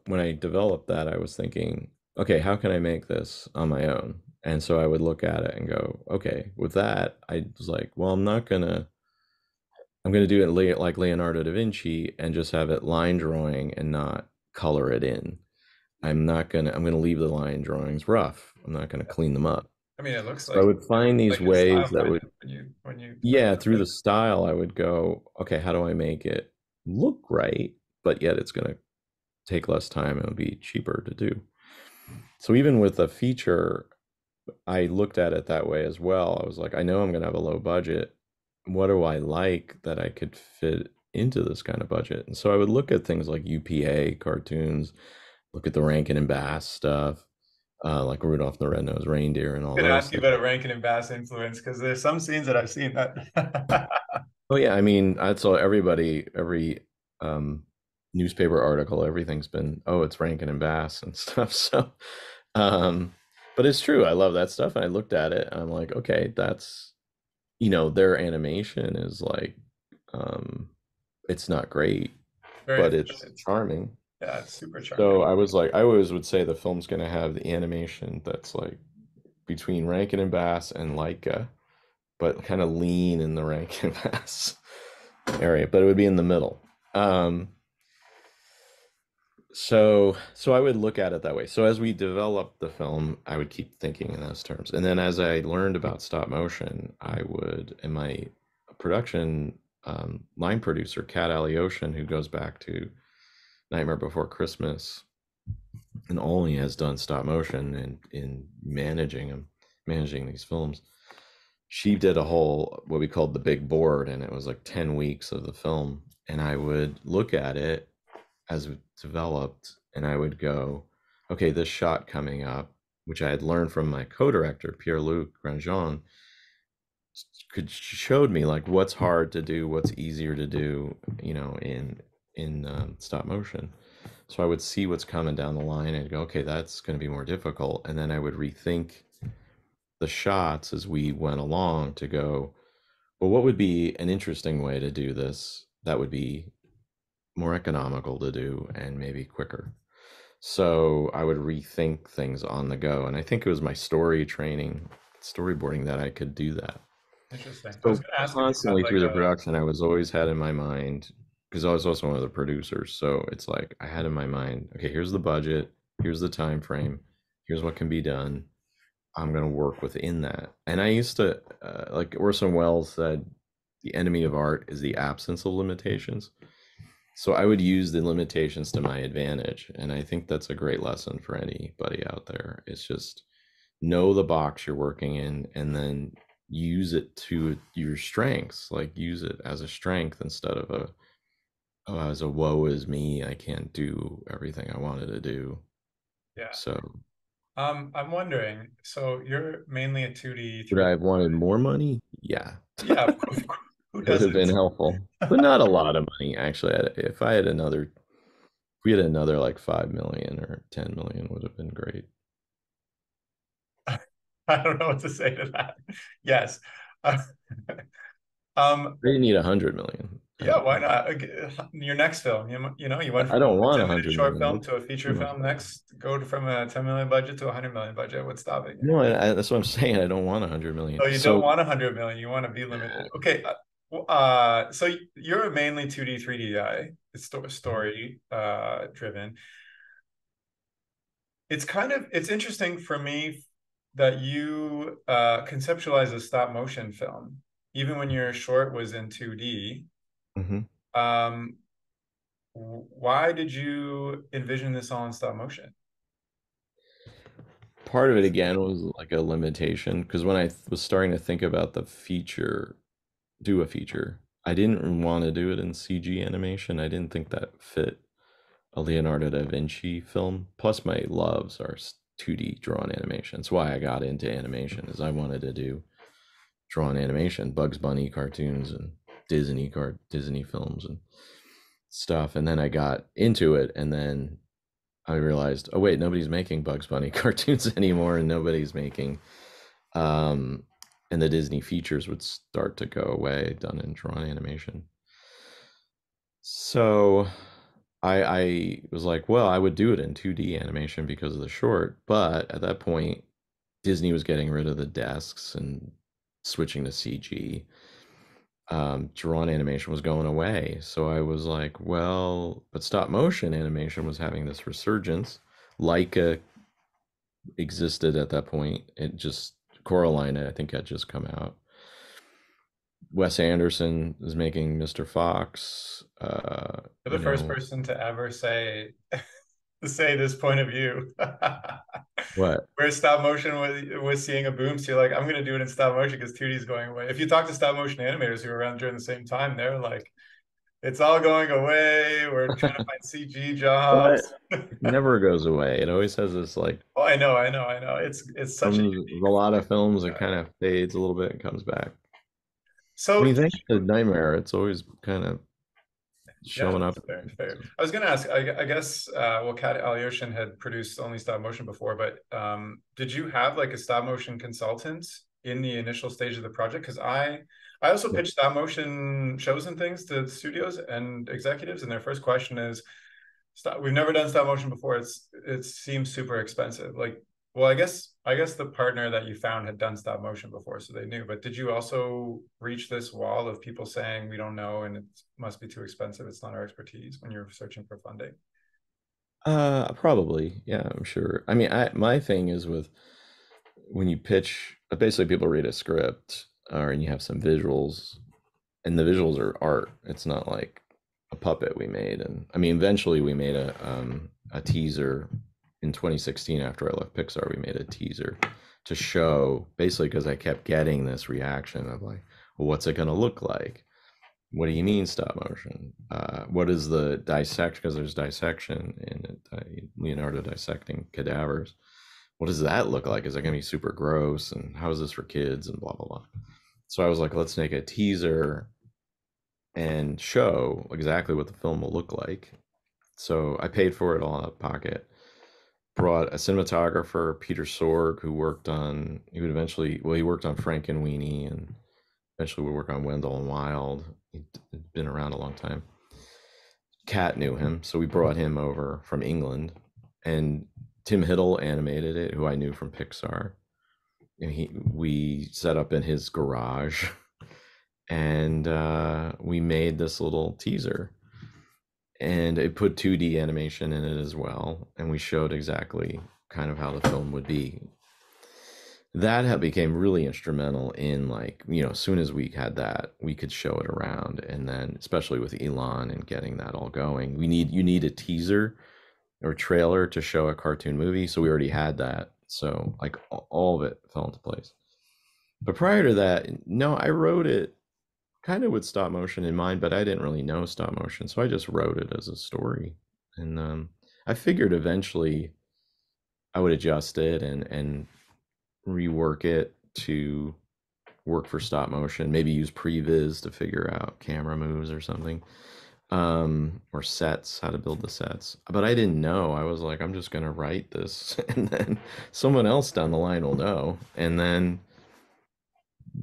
when I developed that, I was thinking, okay, how can I make this on my own? And so I would look at it and go, okay, with that, I was like, well, I'm gonna do it like Leonardo da Vinci and just have it line drawing and not color it in. I'm gonna leave the line drawings rough. I'm not gonna clean them up.
I mean, it looks
So I would find these
like a
ways
style
that would,
project when
yeah, through the style, I would go, okay, how do I make it look right, but yet it's gonna take less time and it'll be cheaper to do. So even with a feature, I looked at it that way as well. I was like, I know I'm going to have a low budget. What do I like that I could fit into this kind of budget? And so I would look at things like UPA cartoons, look at the Rankin and Bass stuff, like Rudolph the Red-Nosed Reindeer and all
going to
those
ask you
things.
about a Rankin and Bass influence because there's some scenes that I've seen that.
Oh yeah, I mean, that's all every newspaper article, everything's been, oh, it's Rankin and Bass and stuff. So, um, but it's true. I love that stuff. And I looked at it and I'm like, okay, that's, their animation is like, um, it's not great,
Very,
but it's
it's
charming.
yeah, it's super charming.
So I was like, I always would say the film's going to have the animation that's like between Rankin and Bass and Leica, but kind of lean in the Rankin and Bass area, but it would be in the middle. Um, so I would look at it that way. So as we developed the film, I would keep thinking in those terms. And then as I learned about stop motion, I would, in my production line producer, Kat Aliocean, who goes back to Nightmare Before Christmas and only has done stop motion in managing these films. She did a whole what we called the big board, and it was like 10 weeks of the film. And I would look at it as it developed, and I would go, okay, this shot coming up, which I had learned from my co-director, Pierre-Luc Grandjean, showed me like what's hard to do, what's easier to do, in stop motion. So I would see what's coming down the line and go, okay, that's going to be more difficult. And then I would rethink the shots as we went along to go, well, what would be an interesting way to do this that would be more economical to do and maybe quicker? So I would rethink things on the go. And I think it was my storyboarding that I could do that.
Interesting. I was
So
going to ask if you had
constantly
like
through the
a
production, I was always had in my mind, because I was also one of the producers. So it's like I had in my mind, okay, here's the budget, here's the time frame, here's what can be done. I'm going to work within that. And I used to, like Orson Welles said, the enemy of art is the absence of limitations. So I would use the limitations to my advantage. And I think that's a great lesson for anybody out there. It's just know the box you're working in and then use it to your strengths. Like use it as a strength instead of as a woe is me. I can't do everything I wanted to do.
yeah.
So
I'm wondering. So you're mainly a 2D,
would
3D.
I have wanted more money? Yeah.
Yeah, of course. Who
It would have been
doesn't?
helpful, but not a lot of money actually. If I had another, if we had another like 5 million or 10 million, would have been great.
I don't know what to say to that. Yes. Uh, um,
I didn't need 100 million.
yeah, why not? Your next film, you went
I
from
don't
a
want
10-minute
100
short
million.
film
That's
to a feature
too much
film.
money.
Next, go from a 10 million budget to a 100 million budget. What's stopping you?
No, that's what I'm saying. I don't want 100 million.
Oh, you don't
So
want 100 million. You want to be limited. Okay. So you're mainly 2D, 3D guy. story driven. It's interesting for me that you conceptualize a stop motion film, even when your short was in 2D.
Hmm.
Um, why did you envision this all in stop motion?
Part of it again was like a limitation because when I was starting to think about the feature, do a feature, I didn't want to do it in CG animation. I didn't think that fit a Leonardo da Vinci film. Plus, my loves are 2D drawn animation. That's why I got into animation, is I wanted to do drawn animation, Bugs Bunny cartoons and Disney films and stuff. And then I got into it, and then I realized, oh wait, nobody's making Bugs Bunny cartoons anymore, and nobody's making, um, and the Disney features would start to go away, done in drawn animation. So I was like, well, I would do it in 2D animation because of the short, but at that point, Disney was getting rid of the desks and switching to CG. Drawn animation was going away. So I was like, well, but stop motion animation was having this resurgence. Leica existed at that point. It just, Coraline, I think, had just come out. Wes Anderson is making Mr. Fox.
You're the first person to ever say to say this point of view.
What?
Where stop motion was seeing a boom, so you're like, I'm gonna do it in stop motion because 2D is going away. If you talk to stop motion animators who were around during the same time, they're like, it's all going away. We're trying to find CG
But
jobs.
it never goes away. It always has this like,
Oh, I know. It's such a
from a lot of films, it
uh,
kind of fades a little bit and comes back. I
so
mean, thanks to Nightmare, it's always kind of
yeah,
showing up.
that's fair, fair. I was going to ask, I guess, well, Cat Alyoshin had produced only stop motion before, but did you have like a stop motion consultant in the initial stage of the project? Because I also pitched stop motion shows and things to studios and executives, and their first question is, stop, we've never done stop motion before. It seems super expensive. Like, well, I guess the partner that you found had done stop motion before, so they knew. But did you also reach this wall of people saying we don't know and it must be too expensive? It's not our expertise when you're searching for funding.
Probably, yeah, I'm sure. I mean, my thing is with when you pitch, basically people read a script, or and you have some visuals, and the visuals are art. It's not like a puppet we made. And I mean, eventually we made a teaser in 2016 after I left Pixar. We made a teaser to show, basically because I kept getting this reaction of like, well, what's it going to look like? What do you mean stop motion? What is the dissection? Because there's dissection in it, Leonardo dissecting cadavers. What does that look like? Is it going to be super gross? And how is this for kids? And blah, blah, blah. So I was like, let's make a teaser and show exactly what the film will look like. So I paid for it all out of pocket. Brought a cinematographer, Peter Sorg, who worked on, he would eventually, well, he worked on Frankenweenie and eventually would work on Wendell and Wild. He'd been around a long time. Cat knew him, so we brought him over from England. And Tim Hiddle animated it, who I knew from Pixar. And we set up in his garage and we made this little teaser, and it put 2D animation in it as well, and we showed exactly kind of how the film would be. That became really instrumental in, like, as soon as we had that, we could show it around. And then especially with Elon and getting that all going, you need a teaser or trailer to show a cartoon movie, so we already had that. So like all of it fell into place. But prior to that, no, I wrote it kind of with stop motion in mind, but I didn't really know stop motion, so I just wrote it as a story. And I figured eventually I would adjust it and rework it to work for stop motion, maybe use previs to figure out camera moves or something, or sets, how to build the sets. But I didn't know. I was like, I'm just going to write this and then someone else down the line will know. And then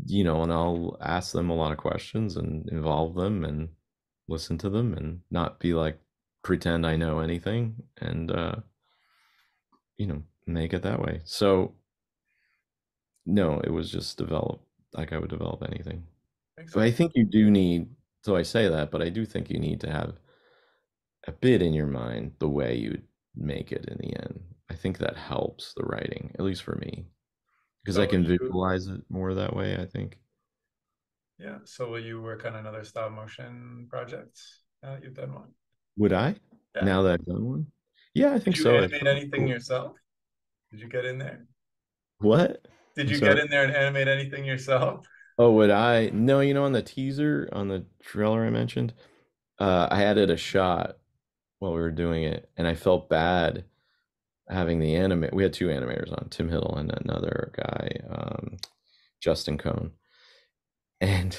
and I'll ask them a lot of questions and involve them and listen to them and not be like, pretend I know anything, and make it that way. So no, it was just developed like I would develop anything.
Makes
But I
sense.
think you do need, so I say that, but I do think you need to have a bit in your mind the way you'd make it in the end. I think that helps the writing, at least for me, because I
So will
can
you,
visualize it more that way, I think.
yeah. So will you work on another stop motion project? You've done one.
Would I?
Yeah.
Now that I've done one? Yeah, I
Did
think
you
so. It
animate
sounds
anything
cool.
yourself? Did you get in there?
What?
Did
I'm
you get
sorry.
in there and animate anything yourself?
Oh, would I? No, on the teaser, on the trailer I mentioned, I added a shot while we were doing it, and I felt bad having the anime. We had two animators on, Tim Hiddle and another guy, Justin Cohn, and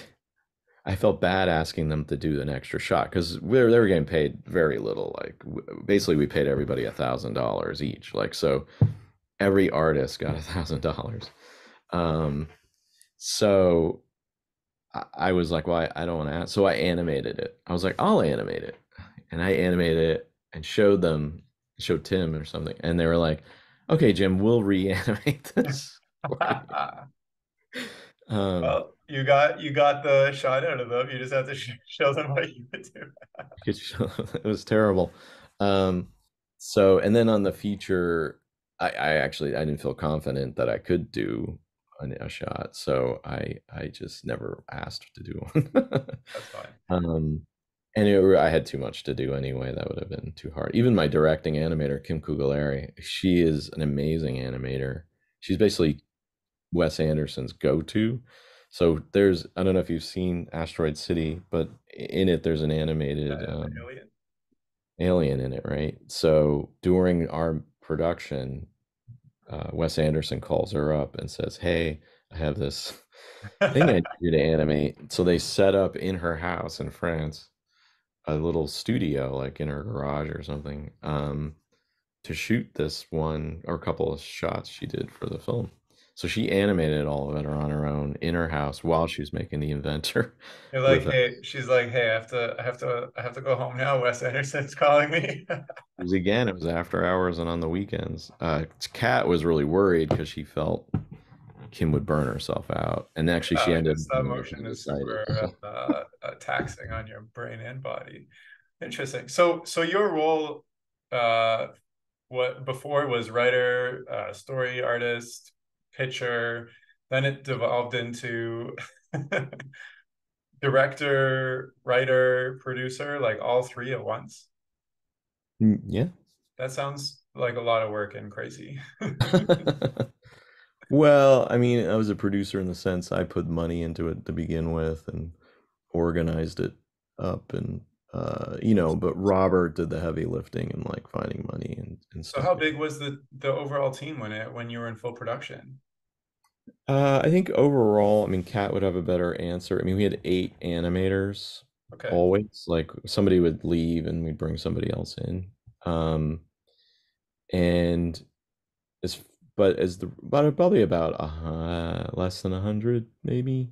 I felt bad asking them to do an extra shot because they were getting paid very little. Like basically, we paid everybody $1,000 each. Like so, every artist got $1,000. Um, so I was like, well, I don't want to. So I animated it. I was like, I'll animate it, and I animated it and showed Tim or something, and they were like, okay, Jim, we'll reanimate this for you. Um,
Well, you got the shot out of them. You just have to show them what you would do.
it was terrible. Um, so, and then on the feature, I actually I didn't feel confident that I could do a shot, so I just never asked to do one.
That's fine.
um, and I had too much to do anyway. That would have been too hard. Even my directing animator, Kim Kugelari, she is an amazing animator. She's basically Wes Anderson's go-to. So there's I don't know if you've seen Asteroid City, but in it there's an animated
The alien.
alien in it, right? So during our production, Wes Anderson calls her up and says, "Hey, I have this thing I need you to animate." So they set up in her house in France a little studio, like in her garage or something, to shoot this one or a couple of shots she did for the film. So she animated all of it on her own in her house while she was making the Inventor
You're like,
with us.
hey, she's like, hey, I have to go home now. Wes Anderson's calling me.
It was after hours and on the weekends. Kat was really worried because she felt Kim would burn herself out, and actually she ended
Because
up
stop
doing it
motion
because
is
of
super
excited.
taxing on your brain and body. Interesting. So your role, uh, what before was writer, story artist, pitcher, then it devolved into director, writer, producer, like all three at once.
Yeah.
That sounds like a lot of work and crazy.
Well, I mean, I was a producer in the sense I put money into it to begin with and organized it up and but Robert did the heavy lifting and like finding money and
So
stuff
how
like
big was the overall team when you were in full production?
that. I think overall, I mean, Kat would have a better answer. I mean, we had 8 animators
Okay.
always. Like somebody would leave and we'd bring somebody else in. Um, and as but as the but probably about less than 100 maybe.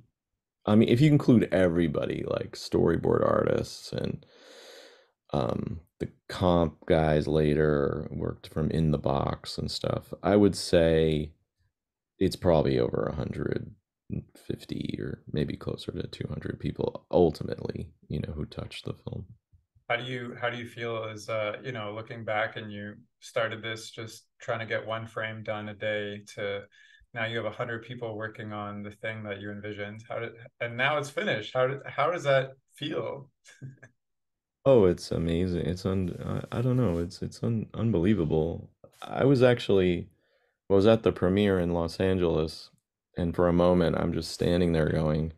I mean, if you include everybody, like storyboard artists and the comp guys later worked from in the box and stuff, I would say it's probably over 150 or maybe closer to 200 people ultimately, who touched the film.
How do you feel as looking back and you started this just trying to get one frame done a day to now you have 100 people working on the thing that you envisioned. And now it's finished. How does that feel?
Oh, it's amazing. I don't know. It's unbelievable. I was actually was at the premiere in Los Angeles, and for a moment I'm just standing there going,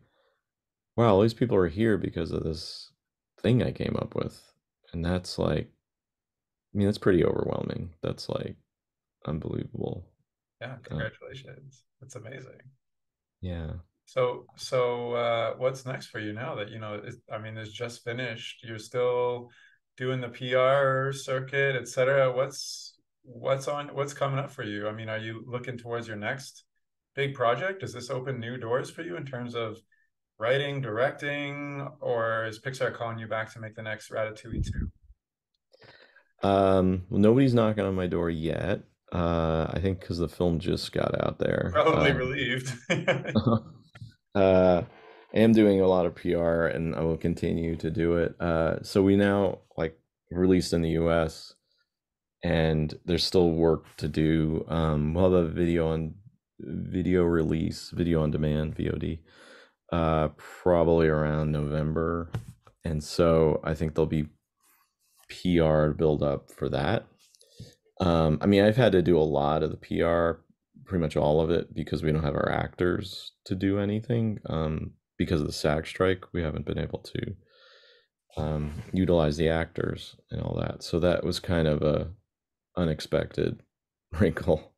wow, all these people are here because of this thing I came up with. And that's like, I mean, that's pretty overwhelming. That's like unbelievable.
Yeah,
Uh,
congratulations. That's amazing.
yeah.
So what's next for you now that I mean it's just finished. You're still doing the PR circuit, etc. What's coming up for you? I mean, are you looking towards your next big project? Does this open new doors for you in terms of writing, directing, or is Pixar calling you back to make the next Ratatouille 2?
Well, nobody's knocking on my door yet. I think because the film just got out there.
Probably relieved.
Uh, I am doing a lot of PR and I will continue to do it. So we now like released in the US, and there's still work to do. We'll have a video release, video on demand, VOD, probably around November. And so I think there'll be PR build up for that. I mean, I've had to do a lot of the PR, pretty much all of it, because we don't have our actors to do anything. Because of the SAG strike, we haven't been able to utilize the actors and all that. So that was kind of a unexpected wrinkle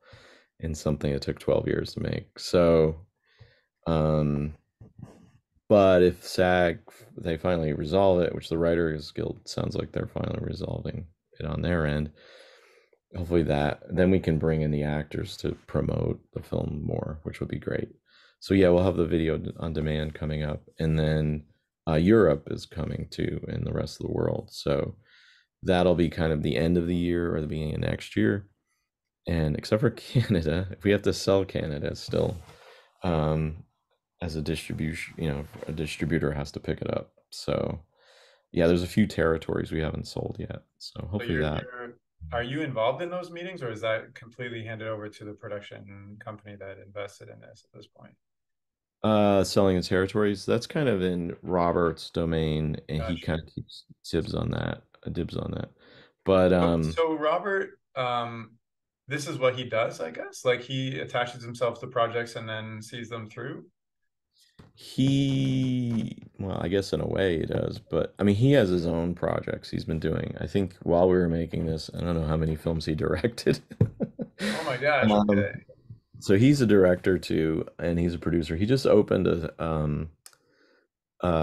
in something that took 12 years to make. So, um, but if SAG, they finally resolve it, which the Writers Guild sounds like they're finally resolving it on their end, hopefully that, then we can bring in the actors to promote the film more, which would be great. So yeah, we'll have the video on demand coming up, and then Europe is coming too, and the rest of the world. So that'll be kind of the end of the year or the beginning of next year. And except for Canada, if we have to sell Canada still, um, as a distribution, a distributor has to pick it up. So yeah, there's a few territories we haven't sold yet. So
So
hopefully that.
are you involved in those meetings, or is that completely handed over to the production company that invested in this at this point?
Selling the territories, that's kind of in Robert's domain, and he
Gotcha.
kind of keeps dibs on that. But
So Robert, this is what he does, I guess. Like he attaches himself to projects and then sees them through.
well, I guess in a way he does, but I mean, he has his own projects he's been doing. I think while we were making this, I don't know how many films he directed.
Oh my gosh.
Um,
Okay.
so he's a director too, and he's a producer. He just opened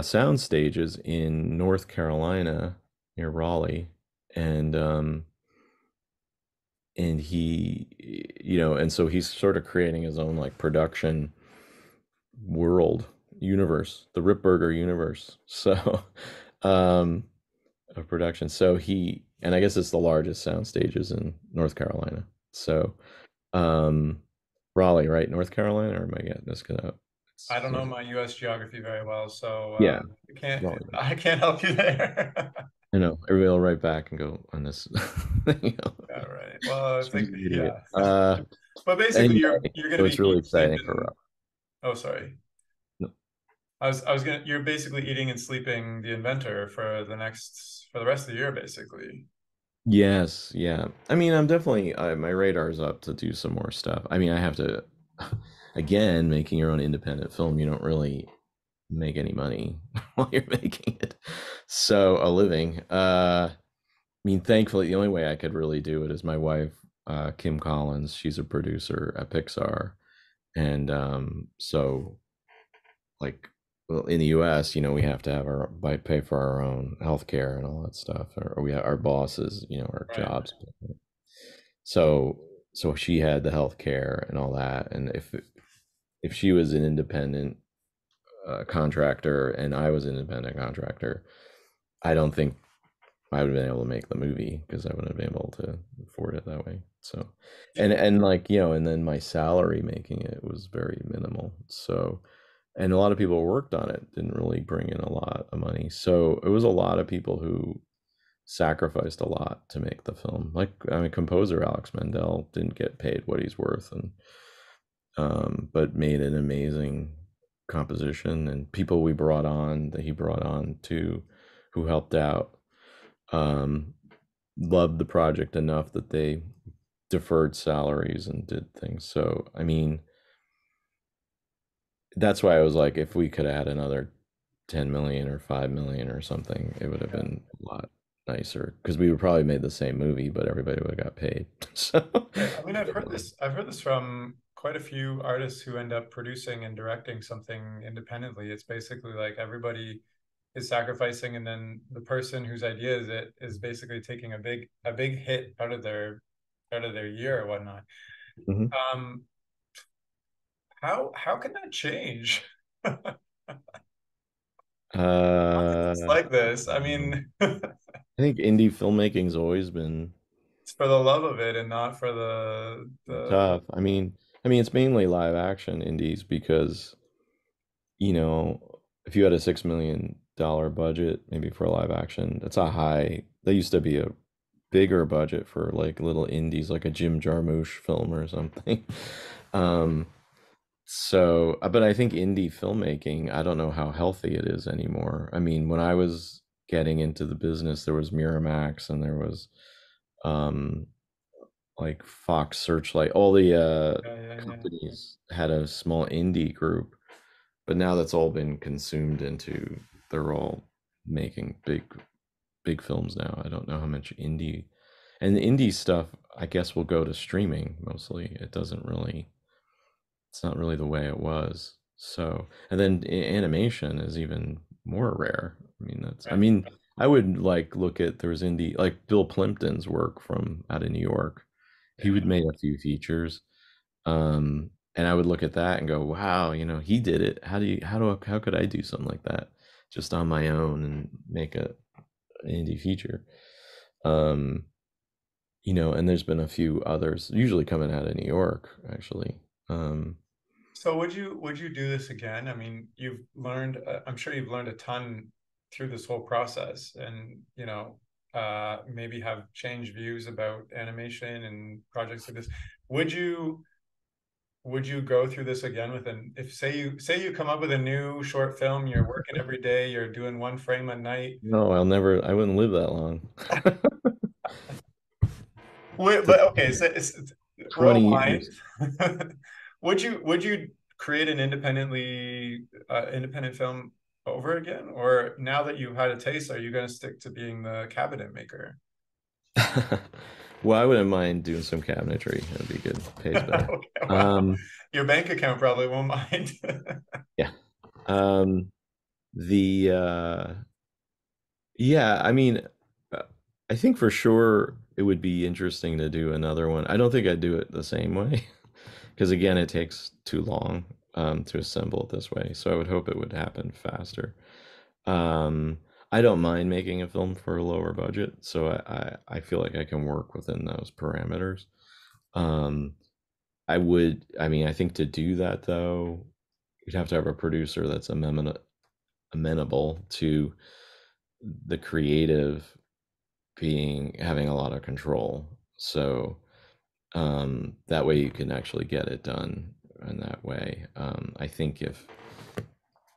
sound stages in North Carolina near Raleigh, and and so he's sort of creating his own like production world universe, the Ripburger universe. So, um, of production. So and I guess it's the largest sound stages in North Carolina. So, um, Raleigh, right? North Carolina, or am I getting this gonna?
I don't
It's
know
North.
my U.S. geography very well, so
Yeah,
I can't
Raleigh.
I can't help you there.
I know. Everybody will write back and go on this.
Yeah, right. Well, it's like
Swing idiot.
yeah. But basically
Anyway,
you're gonna
so
be
it's really exciting for
sleeping. Oh, sorry.
Rob.
I was gonna you're basically eating and sleeping the inventor for the rest of the year, basically.
Yes, yeah. I mean, I'm definitely my radar's up to do some more stuff. I mean, I have to again, making your own independent film, you don't really make any money while you're making it. So, a living. I mean, thankfully, the only way I could really do it is my wife, Kim Collins. She's a producer at Pixar, and so like well, in the US, we have to have pay for our own healthcare and all that stuff, or we have our bosses, our
Right.
jobs. So so she had the healthcare and all that, and if she was an independent contractor and I was an independent contractor, I don't think I would have been able to make the movie because I wouldn't have been able to afford it that way. So, and like and then my salary making it was very minimal. So, and a lot of people who worked on it didn't really bring in a lot of money. So it was a lot of people who sacrificed a lot to make the film. Like I mean, composer Alex Mendel didn't get paid what he's worth, and but made an amazing composition. And people we brought on that he brought on too, who helped out, um, loved the project enough that they deferred salaries and did things. So I mean, that's why I was like, if we could add another 10 million or 5 million or something, it would have
Yeah.
been a lot nicer because we would probably made the same movie, but everybody would have got paid. So,
Right. I mean, I've heard this from quite a few artists who end up producing and directing something independently. It's basically like everybody is sacrificing, and then the person whose idea is it is basically taking a big hit out of their year or whatnot.
mhm.
Um, how can that change? It's
uh,
like this. I mean,
I think indie filmmaking's always been
it's for the love of it and not for the
tough. I mean, it's mainly live action indies because, if you had a $6 million budget, maybe for a live action, that's a high There used to be a bigger budget for like little indies, like a Jim Jarmusch film or something. Um, but I think indie filmmaking, I don't know how healthy it is anymore. I mean, when I was getting into the business, there was Miramax and there was um, like Fox Searchlight. All the
Yeah, yeah, yeah.
companies had a small indie group, but now that's all been consumed into, they're all making big films now. I don't know how much indie, and the indie stuff I guess will go to streaming mostly. It doesn't really, it's not really the way it was. So, and then animation is even more rare. I mean, I
Right.
mean, I would like look at, there was indie, like Bill Plimpton's work from out of New York. He would
Yeah.
make a few features. And I would look at that and go, wow, he did it. How could I do something like that just on my own and make an indie feature? Um, and there's been a few others, usually coming out of New York, actually. Um,
So would you do this again? I mean, you've learned, I'm sure you've learned a ton through this whole process, and maybe have changed views about animation and projects like this. Would you would you go through this again with an if say you come up with a new short film, you're working every day, you're doing one frame a night.
no, I wouldn't live that long.
Wait,
To
but okay, so roll
20
mind.
years.
Would you create an independent film over again, or now that you've had a taste, are you going to stick to being the cabinet maker?
Well, I wouldn't mind doing some cabinetry. That'd be good. Pays better.
Okay, wow,
Um,
your bank account probably won't mind.
yeah. Um, the Yeah, I mean, uh, I think for sure it would be interesting to do another one. I don't think I'd do it the same way because again, it takes too long to assemble it this way. So I would hope it would happen faster. Um, I don't mind making a film for a lower budget, so I feel like I can work within those parameters. Um, I mean, I think to do that though, you'd have to have a producer that's amenable to the creative being having a lot of control. So that way you can actually get it done in that way. I think if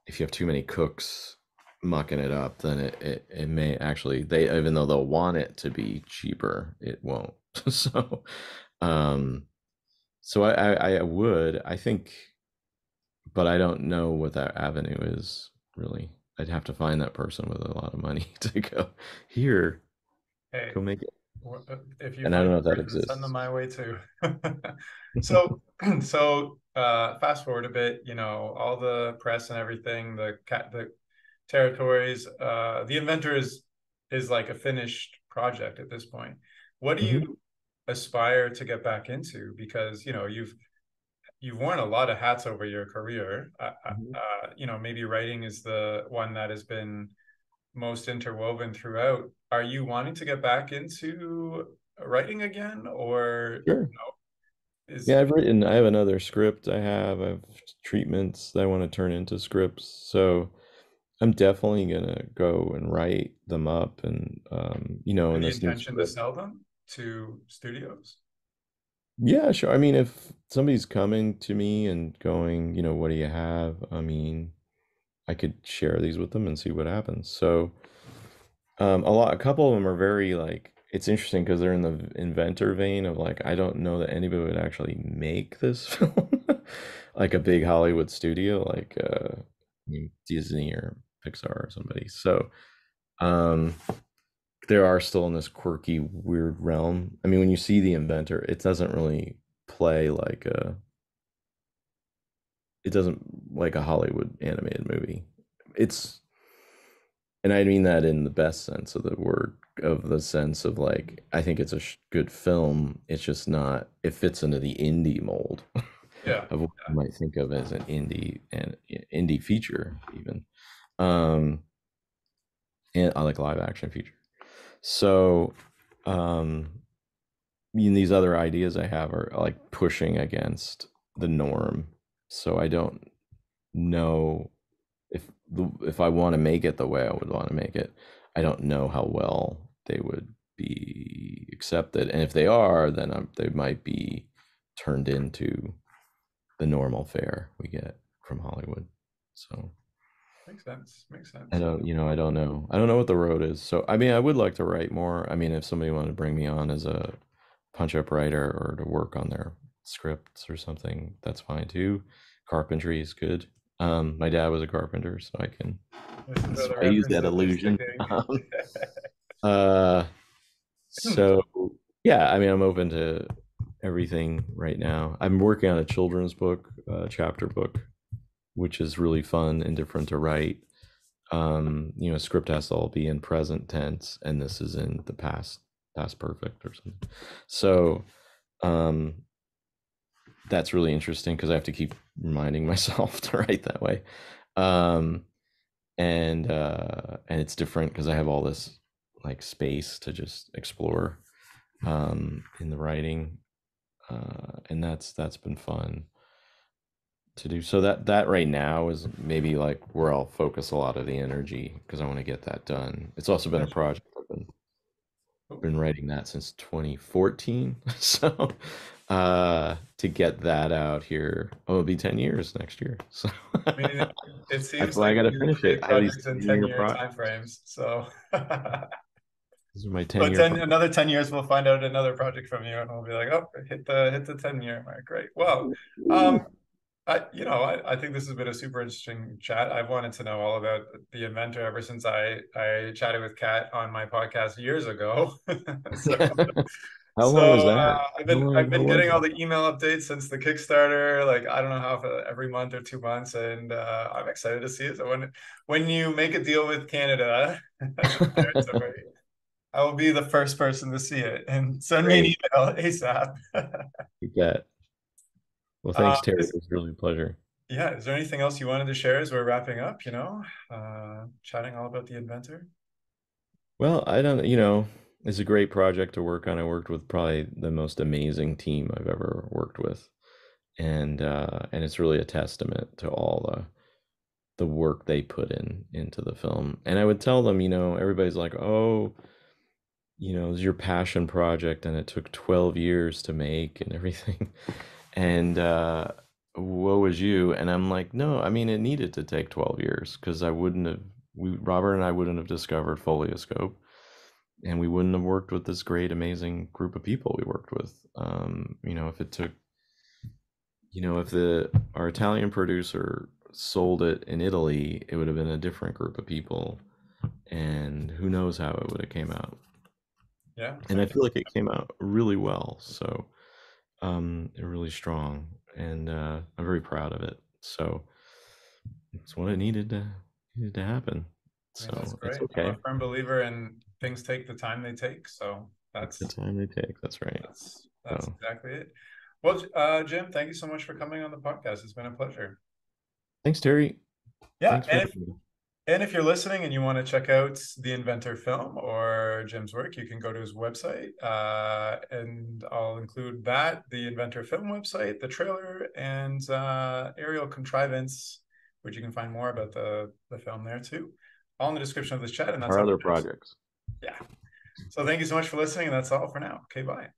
you have too many cooks mucking it up, then it may actually, they, even though they'll want it to be cheaper, it won't. So um so I would, I think, but I don't know what that avenue is really. I'd have to find that person with a lot of money to go, here,
Hey,
go make it.
if you
And I
find
don't know if
a
that
person, send them
exists.
my way too. So, fast forward a bit, all the press and everything, the territories, the Inventor is like a finished project at this point. What do you
Mhm.
aspire to get back into? Because, you've worn a lot of hats over your career.
Mhm.
Maybe writing is the one that has been most interwoven throughout. Are you wanting to get back into writing again, or
Sure.
is
Yeah, I have another script I have treatments that I want to turn into scripts. So I'm definitely gonna go and write them up and in
the
this new
intention to
script.
sell them to studios?
Yeah, sure. I mean, if somebody's coming to me and going, what do you have? I mean, I could share these with them and see what happens. So a couple of them are very like, it's interesting because they're in the inventor vein of like, I don't know that anybody would actually make this film like a big Hollywood studio like Disney or Pixar or somebody. So um there are still in this quirky weird realm. I mean, when you see the inventor, it doesn't really play like a it doesn't like a Hollywood animated movie. It's And I mean that in the best sense of the word, of the sense of like, I think it's a good film. It's just not, it fits into the indie mold
Yeah.
of what you might think of as an indie feature, even. Um, and I like live action feature. So, um, these other ideas I have are like pushing against the norm. So I don't know if I want to make it the way I would want to make it. I don't know how well they would be accepted. And if they are, then they might be turned into the normal fare we get from Hollywood. So
Makes sense. Makes sense.
I don't, I don't know. I don't know what the road is. So, I mean, I would like to write more. I mean, if somebody wanted to bring me on as a punch-up writer or to work on their scripts or something, that's fine too. Carpentry is good. My dad was a carpenter, so I use that illusion. Uh, so yeah, I mean, I'm open to everything right now. I'm working on a children's book, chapter book, which is really fun and different to write. Script has to all be in present tense, and this is in the past perfect or something. So that's really interesting because I have to keep reminding myself to write that way. And it's different because I have all this like space to just explore in the writing, and that's been fun to do. So that right now is maybe like where I'll focus a lot of the energy because I want to get that done. It's also been a project I've been writing that since 2014. So to get that out here, it'll be 10 years next year. So
I mean, it seems like
I gotta finish it.
Projects in 10-year time frames. So
these are my 10-year.
Another 10 years, we'll find out another project from you, and we'll be like, oh, hit the 10-year mark. Great. Well, I think this has been a super interesting chat. I've wanted to know all about the Inventor ever since I chatted with Kat on my podcast years ago.
How long was that?
I've been getting all the email updates since the Kickstarter. Like, I don't know how, every month or 2 months, and I'm excited to see it. So when you make a deal with Canada as a territory, I will be the first person to see it, and send me an email ASAP.
You bet. Well, thanks, Terry. It was really a pleasure.
Yeah. Is there anything else you wanted to share as we're wrapping up, chatting all about the Inventor?
Well, I don't, it's a great project to work on. I worked with probably the most amazing team I've ever worked with. And it's really a testament to all the work they put into the film. And I would tell them, everybody's like, oh, it was your passion project and it took 12 years to make and everything. And woe is you. And I'm like, no, I mean, it needed to take 12 years because Robert and I wouldn't have discovered Folioscope, and we wouldn't have worked with this great, amazing group of people we worked with. If it took, if our Italian producer sold it in Italy, it would have been a different group of people, and who knows how it would have came out.
Yeah.
And I feel like it came out really well. So really strong, and I'm very proud of it. So it's what it needed to happen. So
that's great.
it's okay.
I'm a firm believer in things take the time they take. So that's
the time they take. That's right.
That's exactly it. Well, Jim, thank you so much for coming on the podcast. It's been a pleasure.
Thanks, Terry.
Yeah. And if you're listening and you want to check out the Inventor film or Jim's work, you can go to his website, and I'll include that, the Inventor film website, the trailer, and aerial contrivance, which you can find more about the film there too, all in the description of this chat. And that's
our other projects.
Yeah. So thank you so much for listening, and that's all for now. Okay, bye.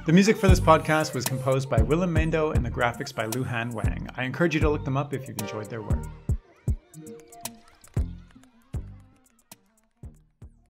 The music for this podcast was composed by Willem Mendo and the graphics by Luhan Wang. I encourage you to look them up if you've enjoyed their work.